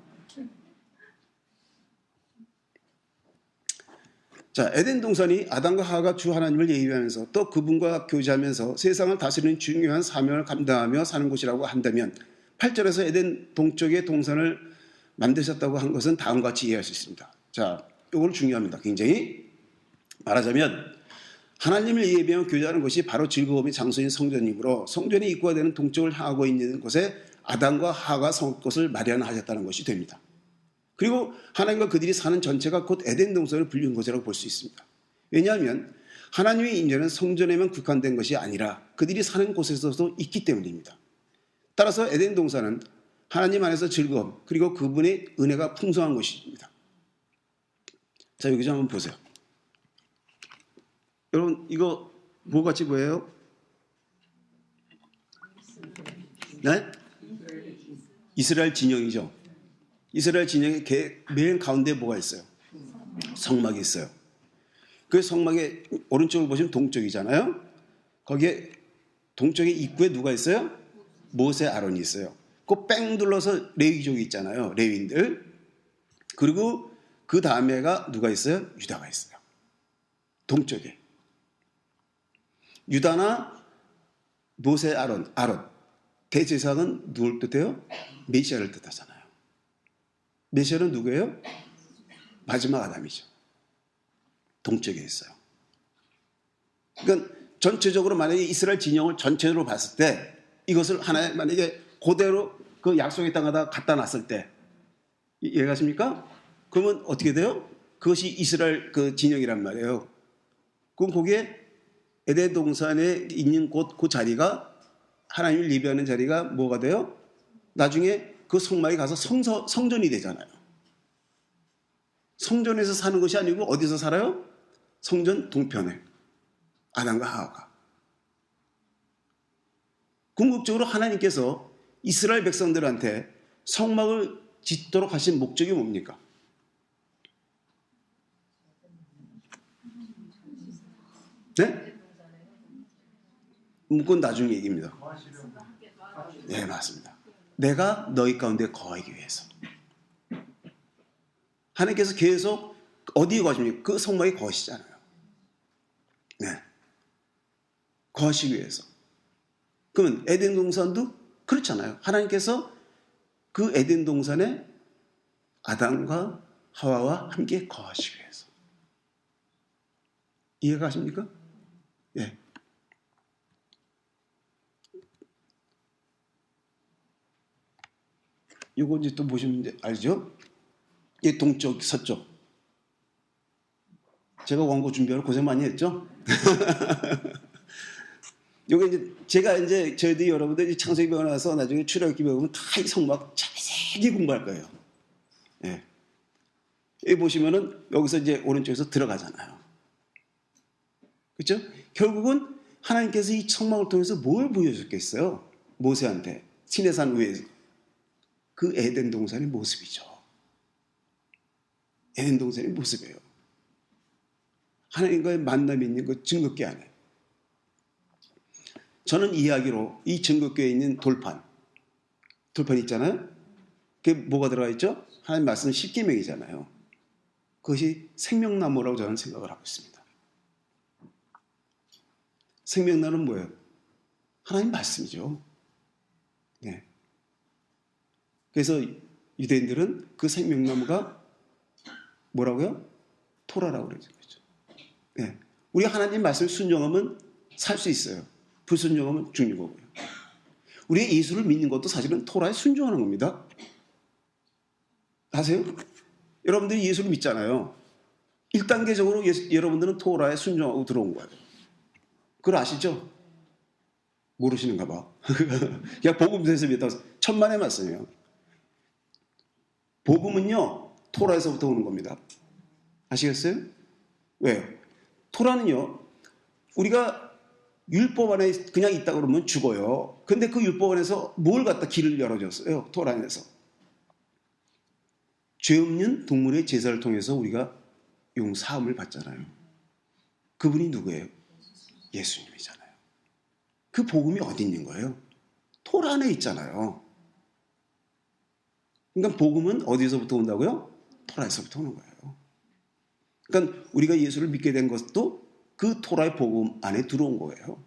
Speaker 1: 자, 에덴 동산이 아담과 하와가 주 하나님을 예비하면서 또 그분과 교제하면서 세상을 다스리는 중요한 사명을 감당하며 사는 곳이라고 한다면 8절에서 에덴 동쪽의 동산을 만드셨다고 한 것은 다음과 같이 이해할 수 있습니다. 자, 이걸 중요합니다. 굉장히 말하자면 하나님을 예비하며 교제하는 것이 바로 즐거움의 장소인 성전이므로 성전의 입구가 되는 동쪽을 향하고 있는 곳에 아담과 하와가 성 곳을 마련하셨다는 것이 됩니다. 그리고 하나님과 그들이 사는 전체가 곧 에덴 동산을 불리는 곳이라고 볼 수 있습니다. 왜냐하면 하나님의 임재는 성전에만 국한된 것이 아니라 그들이 사는 곳에서도 있기 때문입니다. 따라서 에덴 동산은 하나님 안에서 즐거움 그리고 그분의 은혜가 풍성한 곳입니다. 자, 여기 좀 한번 보세요. 여러분 이거 뭐 같이 보여요? 네? 이스라엘 진영이죠. 이스라엘 진영의 맨 가운데 뭐가 있어요? 성막이 있어요. 그 성막의 오른쪽을 보시면 동쪽이잖아요. 거기에 동쪽의 입구에 누가 있어요? 모세, 아론이 있어요. 그 뺑 둘러서 레위족이 있잖아요. 레위인들. 그리고 그 다음에가 누가 있어요? 유다가 있어요. 동쪽에. 유다나 모세, 아론. 대제사장은 누굴 뜻해요? 메시아를 뜻하잖아요. 메시아는 누구예요? 마지막 아담이죠. 동쪽에 있어요. 그러니까 전체적으로 만약에 이스라엘 진영을 전체적으로 봤을 때 이것을 하나의 만약에 그대로 그 약속의 땅에다 갖다 놨을 때 이해가십니까? 그러면 어떻게 돼요? 그것이 이스라엘 그 진영이란 말이에요. 그럼 거기에 에덴 동산에 있는 곳 그 자리가 하나님을 예배하는 자리가 뭐가 돼요? 나중에 그 성막에 가서 성전이 되잖아요. 성전에서 사는 것이 아니고 어디서 살아요? 성전 동편에 아담과 하와가. 궁극적으로 하나님께서 이스라엘 백성들한테 성막을 짓도록 하신 목적이 뭡니까? 네? 그건 나중 얘기입니다. 네, 맞습니다. 내가 너희 가운데 거하기 위해서. 하나님께서 계속 어디에 거하십니까? 그 성막에 거하시잖아요. 네. 거하시기 위해서. 그러면 에덴 동산도 그렇잖아요. 하나님께서 그 에덴 동산에 아담과 하와와 함께 거하시기 위해서. 이해가 가십니까? 예. 요거 이제 또 보시면 이제 알죠? 이 동쪽, 서쪽. 제가 원고 준비하러 고생 많이 했죠? 요게 이제 제가 이제 저희들이 여러분들 창세기 배우고 나서 나중에 출애굽기 배우면 다 이 성막 자세히 공부할 거예요. 예. 여기 보시면은 여기서 이제 오른쪽에서 들어가잖아요. 그렇죠? 결국은 하나님께서 이 성막을 통해서 뭘 보여줬겠어요? 모세한테 시내산 위에서 그 에덴 동산의 모습이죠. 에덴 동산의 모습이에요. 하나님과의 만남이 있는 그 증거궤 안에. 저는 이야기로 이 증거궤에 있는 돌판 있잖아요. 그게 뭐가 들어가 있죠? 하나님 말씀 10계명이잖아요. 그것이 생명나무라고 저는 생각을 하고 있습니다. 생명나무는 뭐예요? 하나님 말씀이죠. 네. 그래서 유대인들은 그 생명나무가 뭐라고요? 토라라고 그러죠. 네. 우리가 하나님 말씀을 순종하면 살 수 있어요. 불순종하면 죽는 거고요. 우리가 예수를 믿는 것도 사실은 토라에 순종하는 겁니다. 아세요? 여러분들이 예수를 믿잖아요. 1단계적으로 여러분들은 토라에 순종하고 들어온 거예요. 그걸 아시죠? 모르시는가 봐. 그냥 복음서에서 믿다고 천만의 말씀이에요. 복음은요, 토라에서부터 오는 겁니다. 아시겠어요? 왜요? 토라는요, 우리가 율법 안에 그냥 있다 그러면 죽어요. 근데 그 율법 안에서 뭘 갖다 길을 열어줬어요? 토라 안에서. 죄 없는 동물의 제사를 통해서 우리가 용사함을 받잖아요. 그분이 누구예요? 예수님이잖아요. 그 복음이 어디 있는 거예요? 토라 안에 있잖아요. 그러니까 복음은 어디서부터 온다고요? 토라에서부터 오는 거예요. 그러니까 우리가 예수를 믿게 된 것도 그 토라의 복음 안에 들어온 거예요.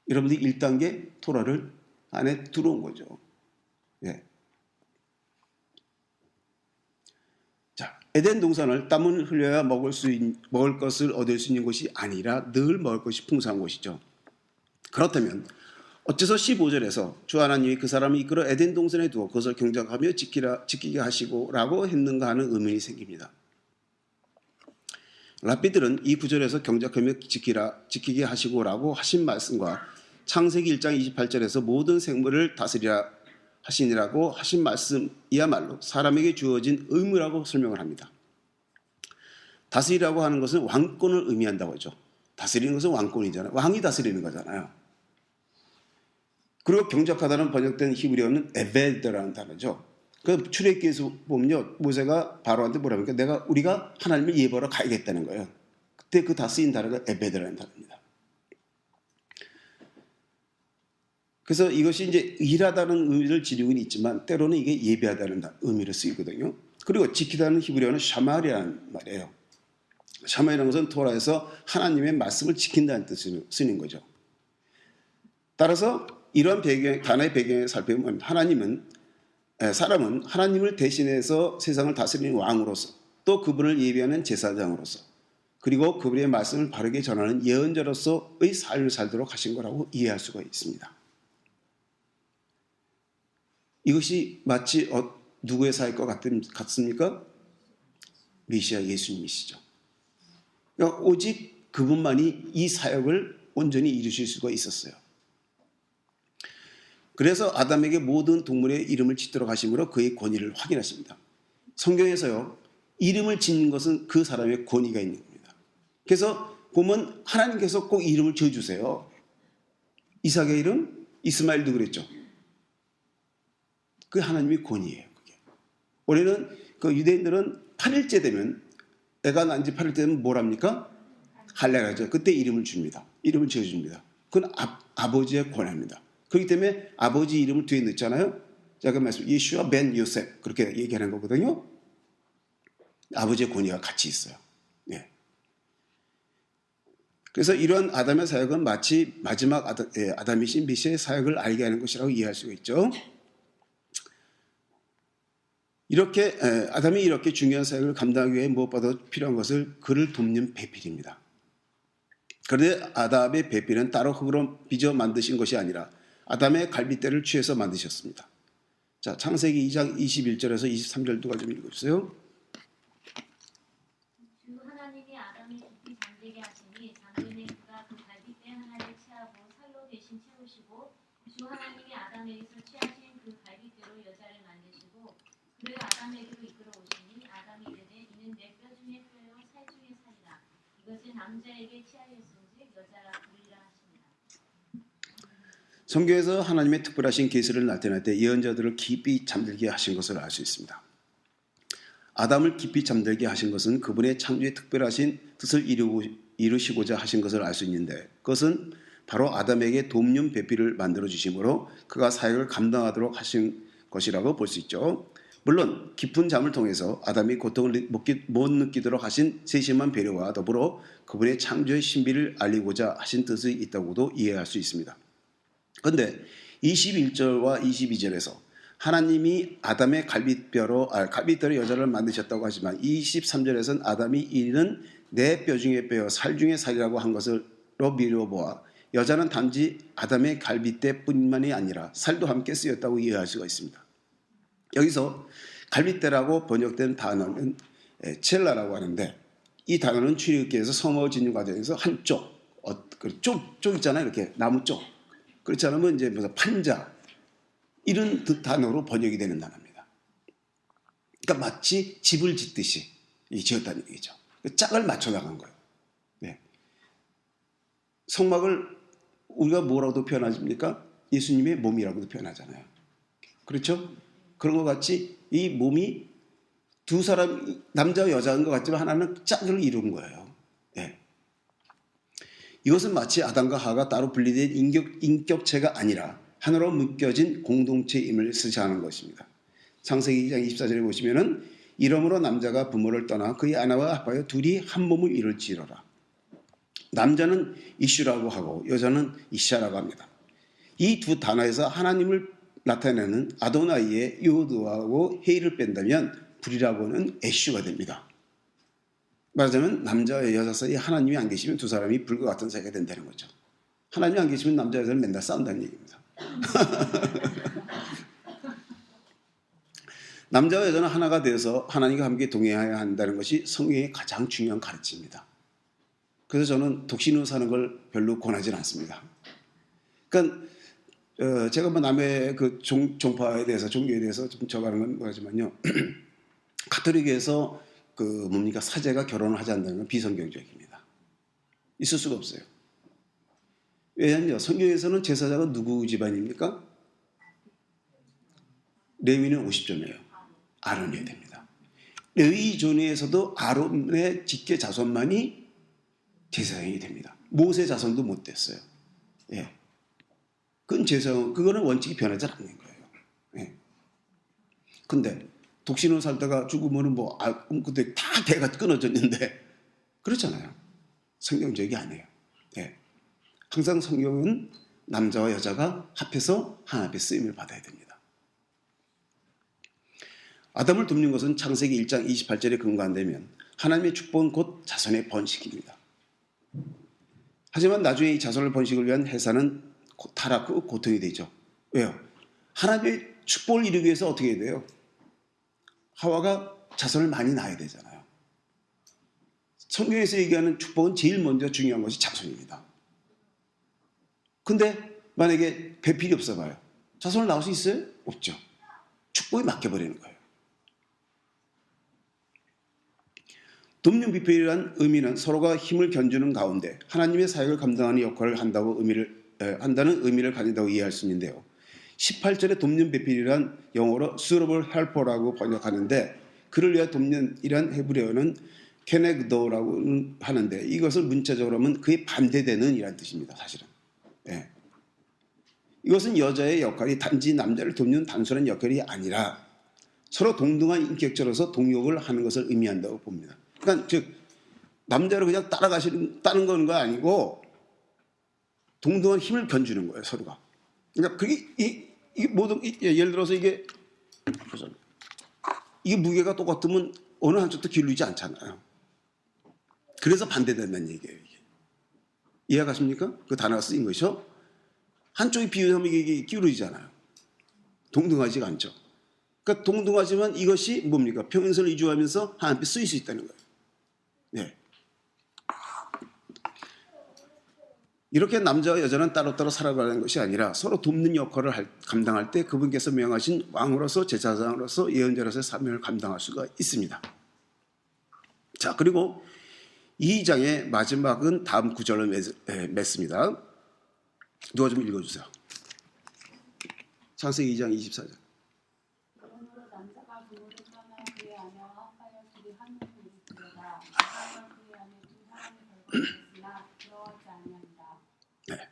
Speaker 1: 여러분들이 1단계 토라를 안에 들어온 거죠. 예. 자, 에덴 동산을 땀을 흘려야 먹을 것을 얻을 수 있는 곳이 아니라 늘 먹을 것이 풍성한 곳이죠. 그렇다면 어째서 15절에서 주 하나님이 그 사람을 이끌어 에덴 동산에 두어 그것을 경작하며 지키게 하시고 라고 했는가 하는 의문이 생깁니다. 랍비들은 이 구절에서 경작하며 지키게 하시고 라고 하신 말씀과 창세기 1장 28절에서 모든 생물을 다스리라 하시니라고 하신 말씀이야말로 사람에게 주어진 의무라고 설명을 합니다. 다스리라고 하는 것은 왕권을 의미한다고 하죠. 다스리는 것은 왕권이잖아요. 왕이 다스리는 거잖아요. 그리고 경작하다는 번역된 히브리어는 에베드라는 단어죠. 그 출애굽기에서 보면요, 모세가 바로한테 뭐라니까 우리가 하나님을 예배하러 가야겠다는 거예요. 그때 그 다 쓰인 단어가 에베드라는 단어입니다. 그래서 이것이 이제 일하다는 의미를 지니고는 있지만 때로는 이게 예배하다는 의미를 쓰이거든요. 그리고 지키다는 히브리어는 샤마리라는 말이에요. 샤마리라는 것은 토라에서 하나님의 말씀을 지킨다는 뜻을 쓰는 거죠. 따라서 이런 단어의 배경을 살펴보면 사람은 하나님을 대신해서 세상을 다스리는 왕으로서 또 그분을 예배하는 제사장으로서 그리고 그분의 말씀을 바르게 전하는 예언자로서의 삶을 살도록 하신 거라고 이해할 수가 있습니다. 이것이 마치 누구의 사역과 같습니까? 메시아 예수님이시죠. 그러니까 오직 그분만이 이 사역을 온전히 이루실 수가 있었어요. 그래서 아담에게 모든 동물의 이름을 짓도록 하심으로 그의 권위를 확인하십니다. 성경에서요, 이름을 짓는 것은 그 사람의 권위가 있는 겁니다. 그래서 보면 하나님께서 꼭 이름을 지어주세요. 이삭의 이름, 이스마엘도 그랬죠. 그 하나님의 권위예요. 그게. 우리는 그 유대인들은 8일째 되면 애가 난 지 8일째 되면 뭘 합니까? 할례하죠. 그때 이름을 줍니다. 이름을 지어줍니다. 그건 아버지의 권한입니다. 그렇기 때문에 아버지 이름을 뒤에 넣잖아요. 자, 그 말씀 예슈아 벤 요셉 그렇게 얘기하는 거거든요. 아버지의 권위가 같이 있어요. 네. 그래서 이런 아담의 사역은 마치 마지막 아담이신 메시아의 사역을 알게 하는 것이라고 이해할 수가 있죠. 이렇게 아담이 이렇게 중요한 사역을 감당하기 위해 무엇보다 필요한 것을 그를 돕는 배필입니다. 그런데 아담의 배필은 따로 흙으로 빚어 만드신 것이 아니라 아담의 갈빗대를 취해서 만드셨습니다. 자, 창세기 2장 21절에서 23절 누가 좀 읽어주세요.
Speaker 3: 주 하나님이 아담을 깊이 잠들게 하시니 잠드는 그가 그 갈빗대 하나를 취하고 살로 대신 채우시고 주 하나님이 아담에게서 취하신 그 갈빗대로 여자를 만드시고 그를 아담에게로 이끌어 오시니 아담이 이르되 이는 내 뼈 중에 뼈요 살 중에 살이라 이것은 남자에게 취하였은즉 여자라 부르리라 하십니다.
Speaker 1: 성경에서 하나님의 특별하신 계시를 나타낼 때 예언자들을 깊이 잠들게 하신 것을 알 수 있습니다. 아담을 깊이 잠들게 하신 것은 그분의 창조의 특별하신 뜻을 이루시고자 하신 것을 알 수 있는데 그것은 바로 아담에게 돕는 배필을 만들어 주심으로 그가 사역을 감당하도록 하신 것이라고 볼 수 있죠. 물론 깊은 잠을 통해서 아담이 고통을 못 느끼도록 하신 세심한 배려와 더불어 그분의 창조의 신비를 알리고자 하신 뜻이 있다고도 이해할 수 있습니다. 그런데 21절과 22절에서 하나님이 아담의 갈빗대로 여자를 만드셨다고 하지만 23절에서는 아담이 이는 내 뼈 중에 뼈요 살 중에 살이라고 한 것으로 미루어보아 여자는 단지 아담의 갈빗대뿐만이 아니라 살도 함께 쓰였다고 이해할 수가 있습니다. 여기서 갈빗대라고 번역된 단어는 첼라라고 하는데 이 단어는 출애굽기에서 성어 짓는 과정에서 한쪽 쪽 있잖아요. 이렇게 나무 쪽 그렇지 않으면 이제 무슨 판자 이런 단어로 번역이 되는 단어입니다. 그러니까 마치 집을 짓듯이 지었다는 얘기죠. 짝을 맞춰 나간 거예요. 네. 성막을 우리가 뭐라고도 표현하십니까? 예수님의 몸이라고도 표현하잖아요. 그렇죠? 그런 것 같이 이 몸이 두 사람, 남자와 여자인 것 같지만 하나는 짝을 이룬 거예요. 예. 이것은 마치 아담과 하와가 따로 분리된 인격체가 아니라 하나로 묶여진 공동체임을 스시하는 것입니다. 창세기 2장 24절에 보시면은 이러므로 남자가 부모를 떠나 그의 아내와 합하여 둘이 한 몸을 이룰지어라. 남자는 이슈라고 하고 여자는 이샤라고 합니다. 이 두 단어에서 하나님을 나타내는 아도나이의 요드하고 헤이를 뺀다면 불이라고는 애슈가 됩니다. 말하자면 남자와 여자 사이에 하나님이 안 계시면 두 사람이 불과 같은 사이가 된다는 거죠. 하나님이 안 계시면 남자 여자는 맨날 싸운다는 얘기입니다. 남자와 여자는 하나가 되어서 하나님과 함께 동행해야 한다는 것이 성경의 가장 중요한 가르침입니다. 그래서 저는 독신으로 사는 걸 별로 권하지는 않습니다. 그러니까 제가 뭐 남의 그 종파에 대해서 종교에 대해서 좀 적하는 건 뭐하지만요. 가톨릭에서 그 뭡니까 사제가 결혼을 하지 않는다는 건 비성경적입니다. 있을 수가 없어요. 왜냐하면 성경에서는 제사장은 누구 집안입니까? 레위는 50점이에요. 아론이어야 됩니다. 레위 존에서도 아론의 직계 자손만이 제사장이 됩니다. 모세 자손도 못 됐어요. 예. 그거는 원칙이 변하지 않는 거예요. 예. 근데 독신으로 살다가 죽으면은 그때 다 대가 끊어졌는데 그렇잖아요. 성경적이 아니에요. 예. 항상 성경은 남자와 여자가 합해서 하나님의 쓰임을 받아야 됩니다. 아담을 돕는 것은 창세기 1장 28절에 근거 안 되면 하나님의 축복은 곧 자손의 번식입니다. 하지만 나중에 이 자손의 번식을 위한 해산은 타락과 고통이 되죠. 왜요? 하나님의 축복을 이루기 위해서 어떻게 해야 돼요? 하와가 자손을 많이 낳아야 되잖아요. 성경에서 얘기하는 축복은 제일 먼저 중요한 것이 자손입니다. 근데 만약에 배필이 없어 봐요. 자손을 낳을 수 있어요? 없죠. 축복에 맡겨버리는 거예요. 돕는 비필이란 의미는 서로가 힘을 견주는 가운데 하나님의 사역을 감당하는 역할을 한다는 의미를 가진다고 이해할 수 있는데요. 18절에 돕는 비필이란 영어로 suitable helper라고 번역하는데 그를 위해 돕는이란 헤브리어는 케네그도라고 하는데 이것을 문자적으로 하면 그에 반대되는 이란 뜻입니다. 사실은. 예. 이것은 여자의 역할이 단지 남자를 돕는 단순한 역할이 아니라 서로 동등한 인격자로서 동역을 하는 것을 의미한다고 봅니다. 그러니까 즉 남자를 그냥 따라가시는 거 아니고 동등한 힘을 견주는 거예요, 서로가. 그러니까 그게 이게 모든 예를 들어서 이게 무게가 똑같으면 어느 한쪽도 기울이지 않잖아요. 그래서 반대된다는 얘기예요. 이게. 이해가십니까? 그 단어가 쓰인 것이죠. 한쪽이 비교하면 이게 기울어지잖아요. 동등하지가 않죠. 그러니까 동등하지만 이것이 뭡니까? 평행선을 이주하면서 하나님께 쓰일 수 있다는 거예요. 네. 이렇게 남자와 여자는 따로따로 살아가는 것이 아니라 서로 돕는 역할을 감당할 때 그분께서 명하신 왕으로서 제사장으로서 예언자로서의 사명을 감당할 수가 있습니다. 자, 그리고 이 장의 마지막은 다음 구절을 맺습니다. 누가 좀 읽어주세요. 창세기 2장 24절.
Speaker 4: 그러므로 남자가 부모를 떠나 그의 아내와 합하여 둘이 한 몸이 되리라. 아내와 그의 아내 두 사람이 벌거졌으나 부러워하지 아니한다.
Speaker 1: 네.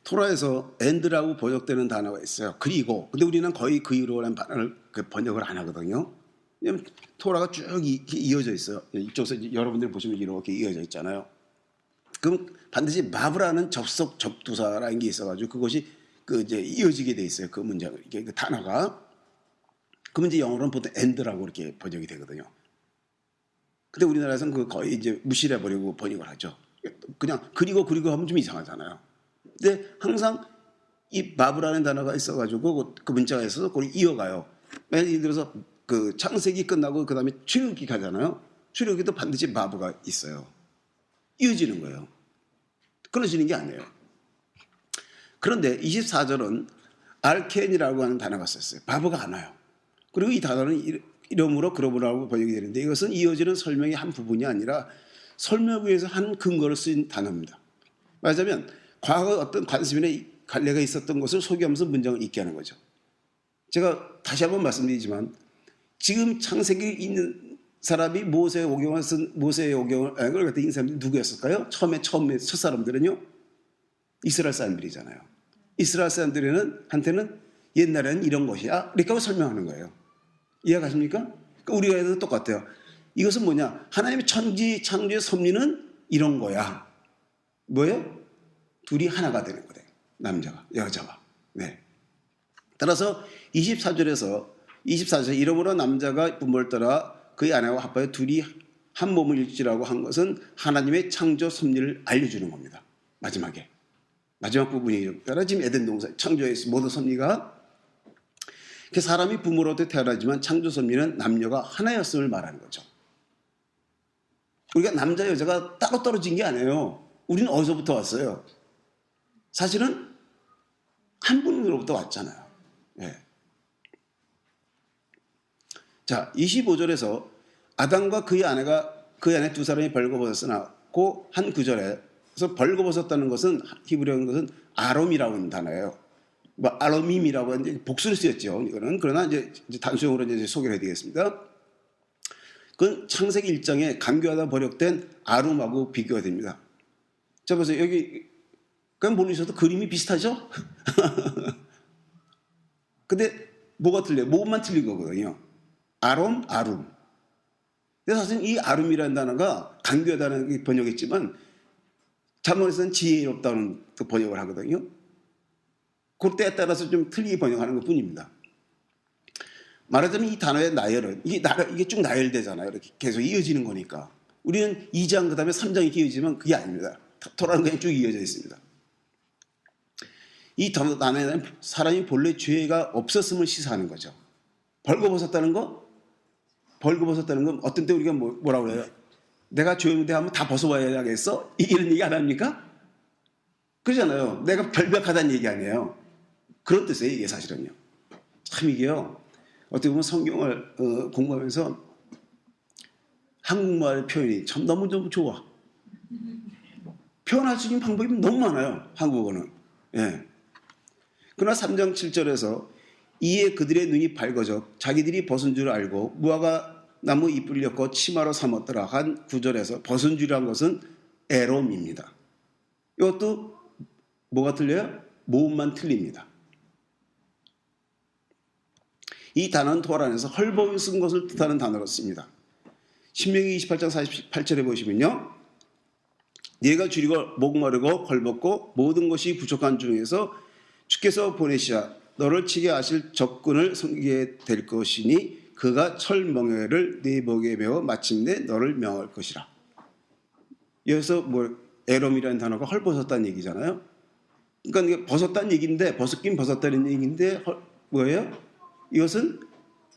Speaker 1: 토라에서 and라고 번역되는 단어가 있어요. 그리고 근데 우리는 거의 그리고라는 단어를 번역을 안 하거든요. 왜냐면 토라가 쭉 이어져 있어요. 이쪽에서 여러분들 보시면 이렇게 이어져 있잖아요. 그럼 반드시 마브라는 접속 접두사라는 게 있어가지고 그것이 이제 이어지게 돼 있어요. 그 문장을 이게 그 단어가. 그러면 이제 영어로는 보통 and라고 이렇게 번역이 되거든요. 근데 우리나라에서는 그 거의 이제 무시를 해버리고 번역을 하죠. 그냥 그리고 하면 좀 이상하잖아요. 근데 항상 이 마브라는 단어가 있어가지고 그 문자가 있어서 그걸 이어가요. 예를 들어서 그 창세기 끝나고 그 다음에 출애굽기 가잖아요. 출애굽기도 반드시 마브가 있어요. 이어지는 거예요. 끊어지는 게 아니에요. 그런데 24절은 알켄이라고 하는 단어가 썼어요. 바보가 안 와요. 그리고 이 단어는 이름으로 그러므로라고 번역이 되는데 이것은 이어지는 설명의 한 부분이 아니라 설명을 위해서 한 근거를 쓴 단어입니다. 말하자면 과거 어떤 관습이나 관례가 있었던 것을 소개하면서 문장을 읽게 하는 거죠. 제가 다시 한번 말씀드리지만 지금 창세기에 있는 사람이 모세의 오경을 쓴 모세의 오경을 갖다 읽은 사람들이 누구였을까요? 처음에 첫 사람들은요, 이스라엘 사람들이잖아요. 이스라엘 사람들은 한테는 옛날에는 이런 것이야 이렇게 하고 설명하는 거예요. 이해가십니까? 그러니까 우리가 해도 똑같아요. 이것은 뭐냐? 하나님의 천지 창조의 섭리는 이런 거야. 뭐예요? 둘이 하나가 되는 거래. 남자가 여자가. 네. 따라서 24절에서 이러므로 남자가 부모를 따라 그의 아내와 합하여 둘이 한 몸을 일지라고 한 것은 하나님의 창조 섭리를 알려주는 겁니다. 마지막 부분이죠. 따라 지금 에덴 동산 창조의 모든 섭리가 사람이 부모로부터 태어나지만 창조 섭리는 남녀가 하나였음을 말하는 거죠. 우리가 남자 여자가 따로 떨어진 게 아니에요. 우리는 어디서부터 왔어요? 사실은 한 분으로부터 왔잖아요. 네. 자, 25절에서 아담과 그의 아내 두 사람이 벌거벗었으나 그 한 구절에서 벌거벗었다는 것은 히브리어인 것은 아롬이라고 하는 단어예요. 뭐 아롬임이라고 하는데 복수를 쓰였죠. 이거는 그러나 이제 단수형으로 이제 소개를 해드리겠습니다. 그건 창세기 1장에 강교하다 번역된 아름하고 비교가 됩니다. 자, 보세요. 여기 그냥 모르셔도 그림이 비슷하죠? 근데 뭐가 틀려요? 뭐만 틀린 거거든요. 아롬, 아룸. 근데 사실 이 아룸이라는 단어가 강교하다는 번역했지만 자문에서는 지혜롭다는 그 번역을 하거든요. 그때에 따라서 좀 틀리게 번역하는 것 뿐입니다. 말하자면 이 단어의 나열은 이게 쭉 나열되잖아요. 이렇게 계속 이어지는 거니까. 우리는 2장 그 다음에 3장 이렇게 이어지면 그게 아닙니다. 토라는 그냥 쭉 이어져 있습니다. 이 단어에는 사람이 본래 죄가 없었음을 시사하는 거죠. 벌거벗었다는 건 어떤 때 우리가 뭐라고 그래요? 내가 죄 없는데 하면 다 벗어와야겠어? 이런 얘기 안 합니까? 그러잖아요. 내가 결백하다는 얘기 아니에요. 그런 뜻이에요, 이게 사실은요. 참 이게요. 어떻게 보면 성경을 공부하면서 한국말 표현이 참 너무 좋아. 표현할 수 있는 방법이 너무 많아요, 한국어는. 예. 그러나 3장 7절에서 이에 그들의 눈이 밝아져 자기들이 벗은 줄 알고 무화과 나무 잎을 엮어 치마로 삼았더라 한 9절에서 벗은 줄이란 것은 에롬입니다. 이것도 뭐가 틀려요? 모음만 틀립니다. 이 단어는 토라에서 헐벗은 쓴 것을 뜻하는 단어로 씁니다. 신명기 28장 48절에 보시면요. 네가 줄이고 목마르고 헐벗고 모든 것이 부족한 중에서 주께서 보내시자 너를 치게 하실 적군을 섬기게 될 것이니 그가 철멍에를 네 목에 베어 마침내 너를 명할 것이라. 여기서 에롬이라는 단어가 헐벗었다는 얘기잖아요. 그러니까 이게 벗었다는 얘기인데 벗었긴 벗었다는 얘기인데 뭐예요? 이것은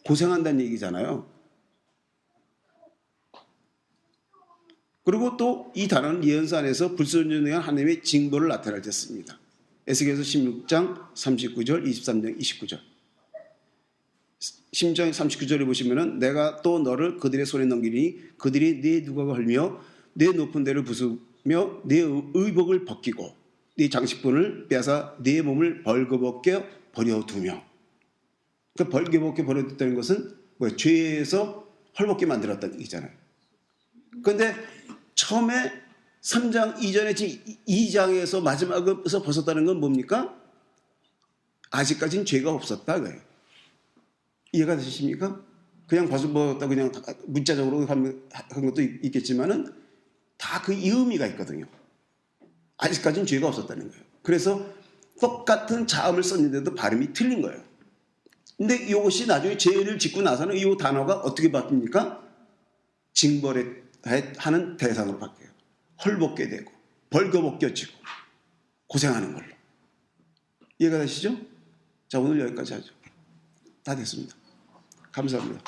Speaker 1: 고생한다는 얘기잖아요. 그리고 또 이 단어는 예언서 안에서 불순종에 대한 하나님의 징벌을 나타낼 때 씁니다. 에스겔서 16장 39절, 23장 29절. 16장 39절에 보시면은 내가 또 너를 그들의 손에 넘기니 그들이 네 누각을 헐며 네 높은 데를 부수며 네 의복을 벗기고 네 장식분을 빼앗아 네 몸을 벌거벗게 버려두며. 그 벌거벗게 버려뒀다는 것은 죄에서 헐벗게 만들었다는 얘기잖아요. 그런데 처음에 3장 이전에 지금 2장에서 마지막에서 벗었다는 건 뭡니까? 아직까지는 죄가 없었다 그래요. 이해가 되십니까? 그냥 벗었다 그냥 문자적으로 한 것도 있겠지만은 다 그 의미가 있거든요. 아직까지는 죄가 없었다는 거예요. 그래서 똑같은 자음을 썼는데도 발음이 틀린 거예요. 근데 이것이 나중에 죄를 짓고 나서는 이 단어가 어떻게 바뀝니까? 징벌하는 대상으로 바뀌어요. 헐벗게 되고 벌거벗겨지고 고생하는 걸로. 이해가 되시죠? 자, 오늘 여기까지 하죠. 다 됐습니다. 감사합니다.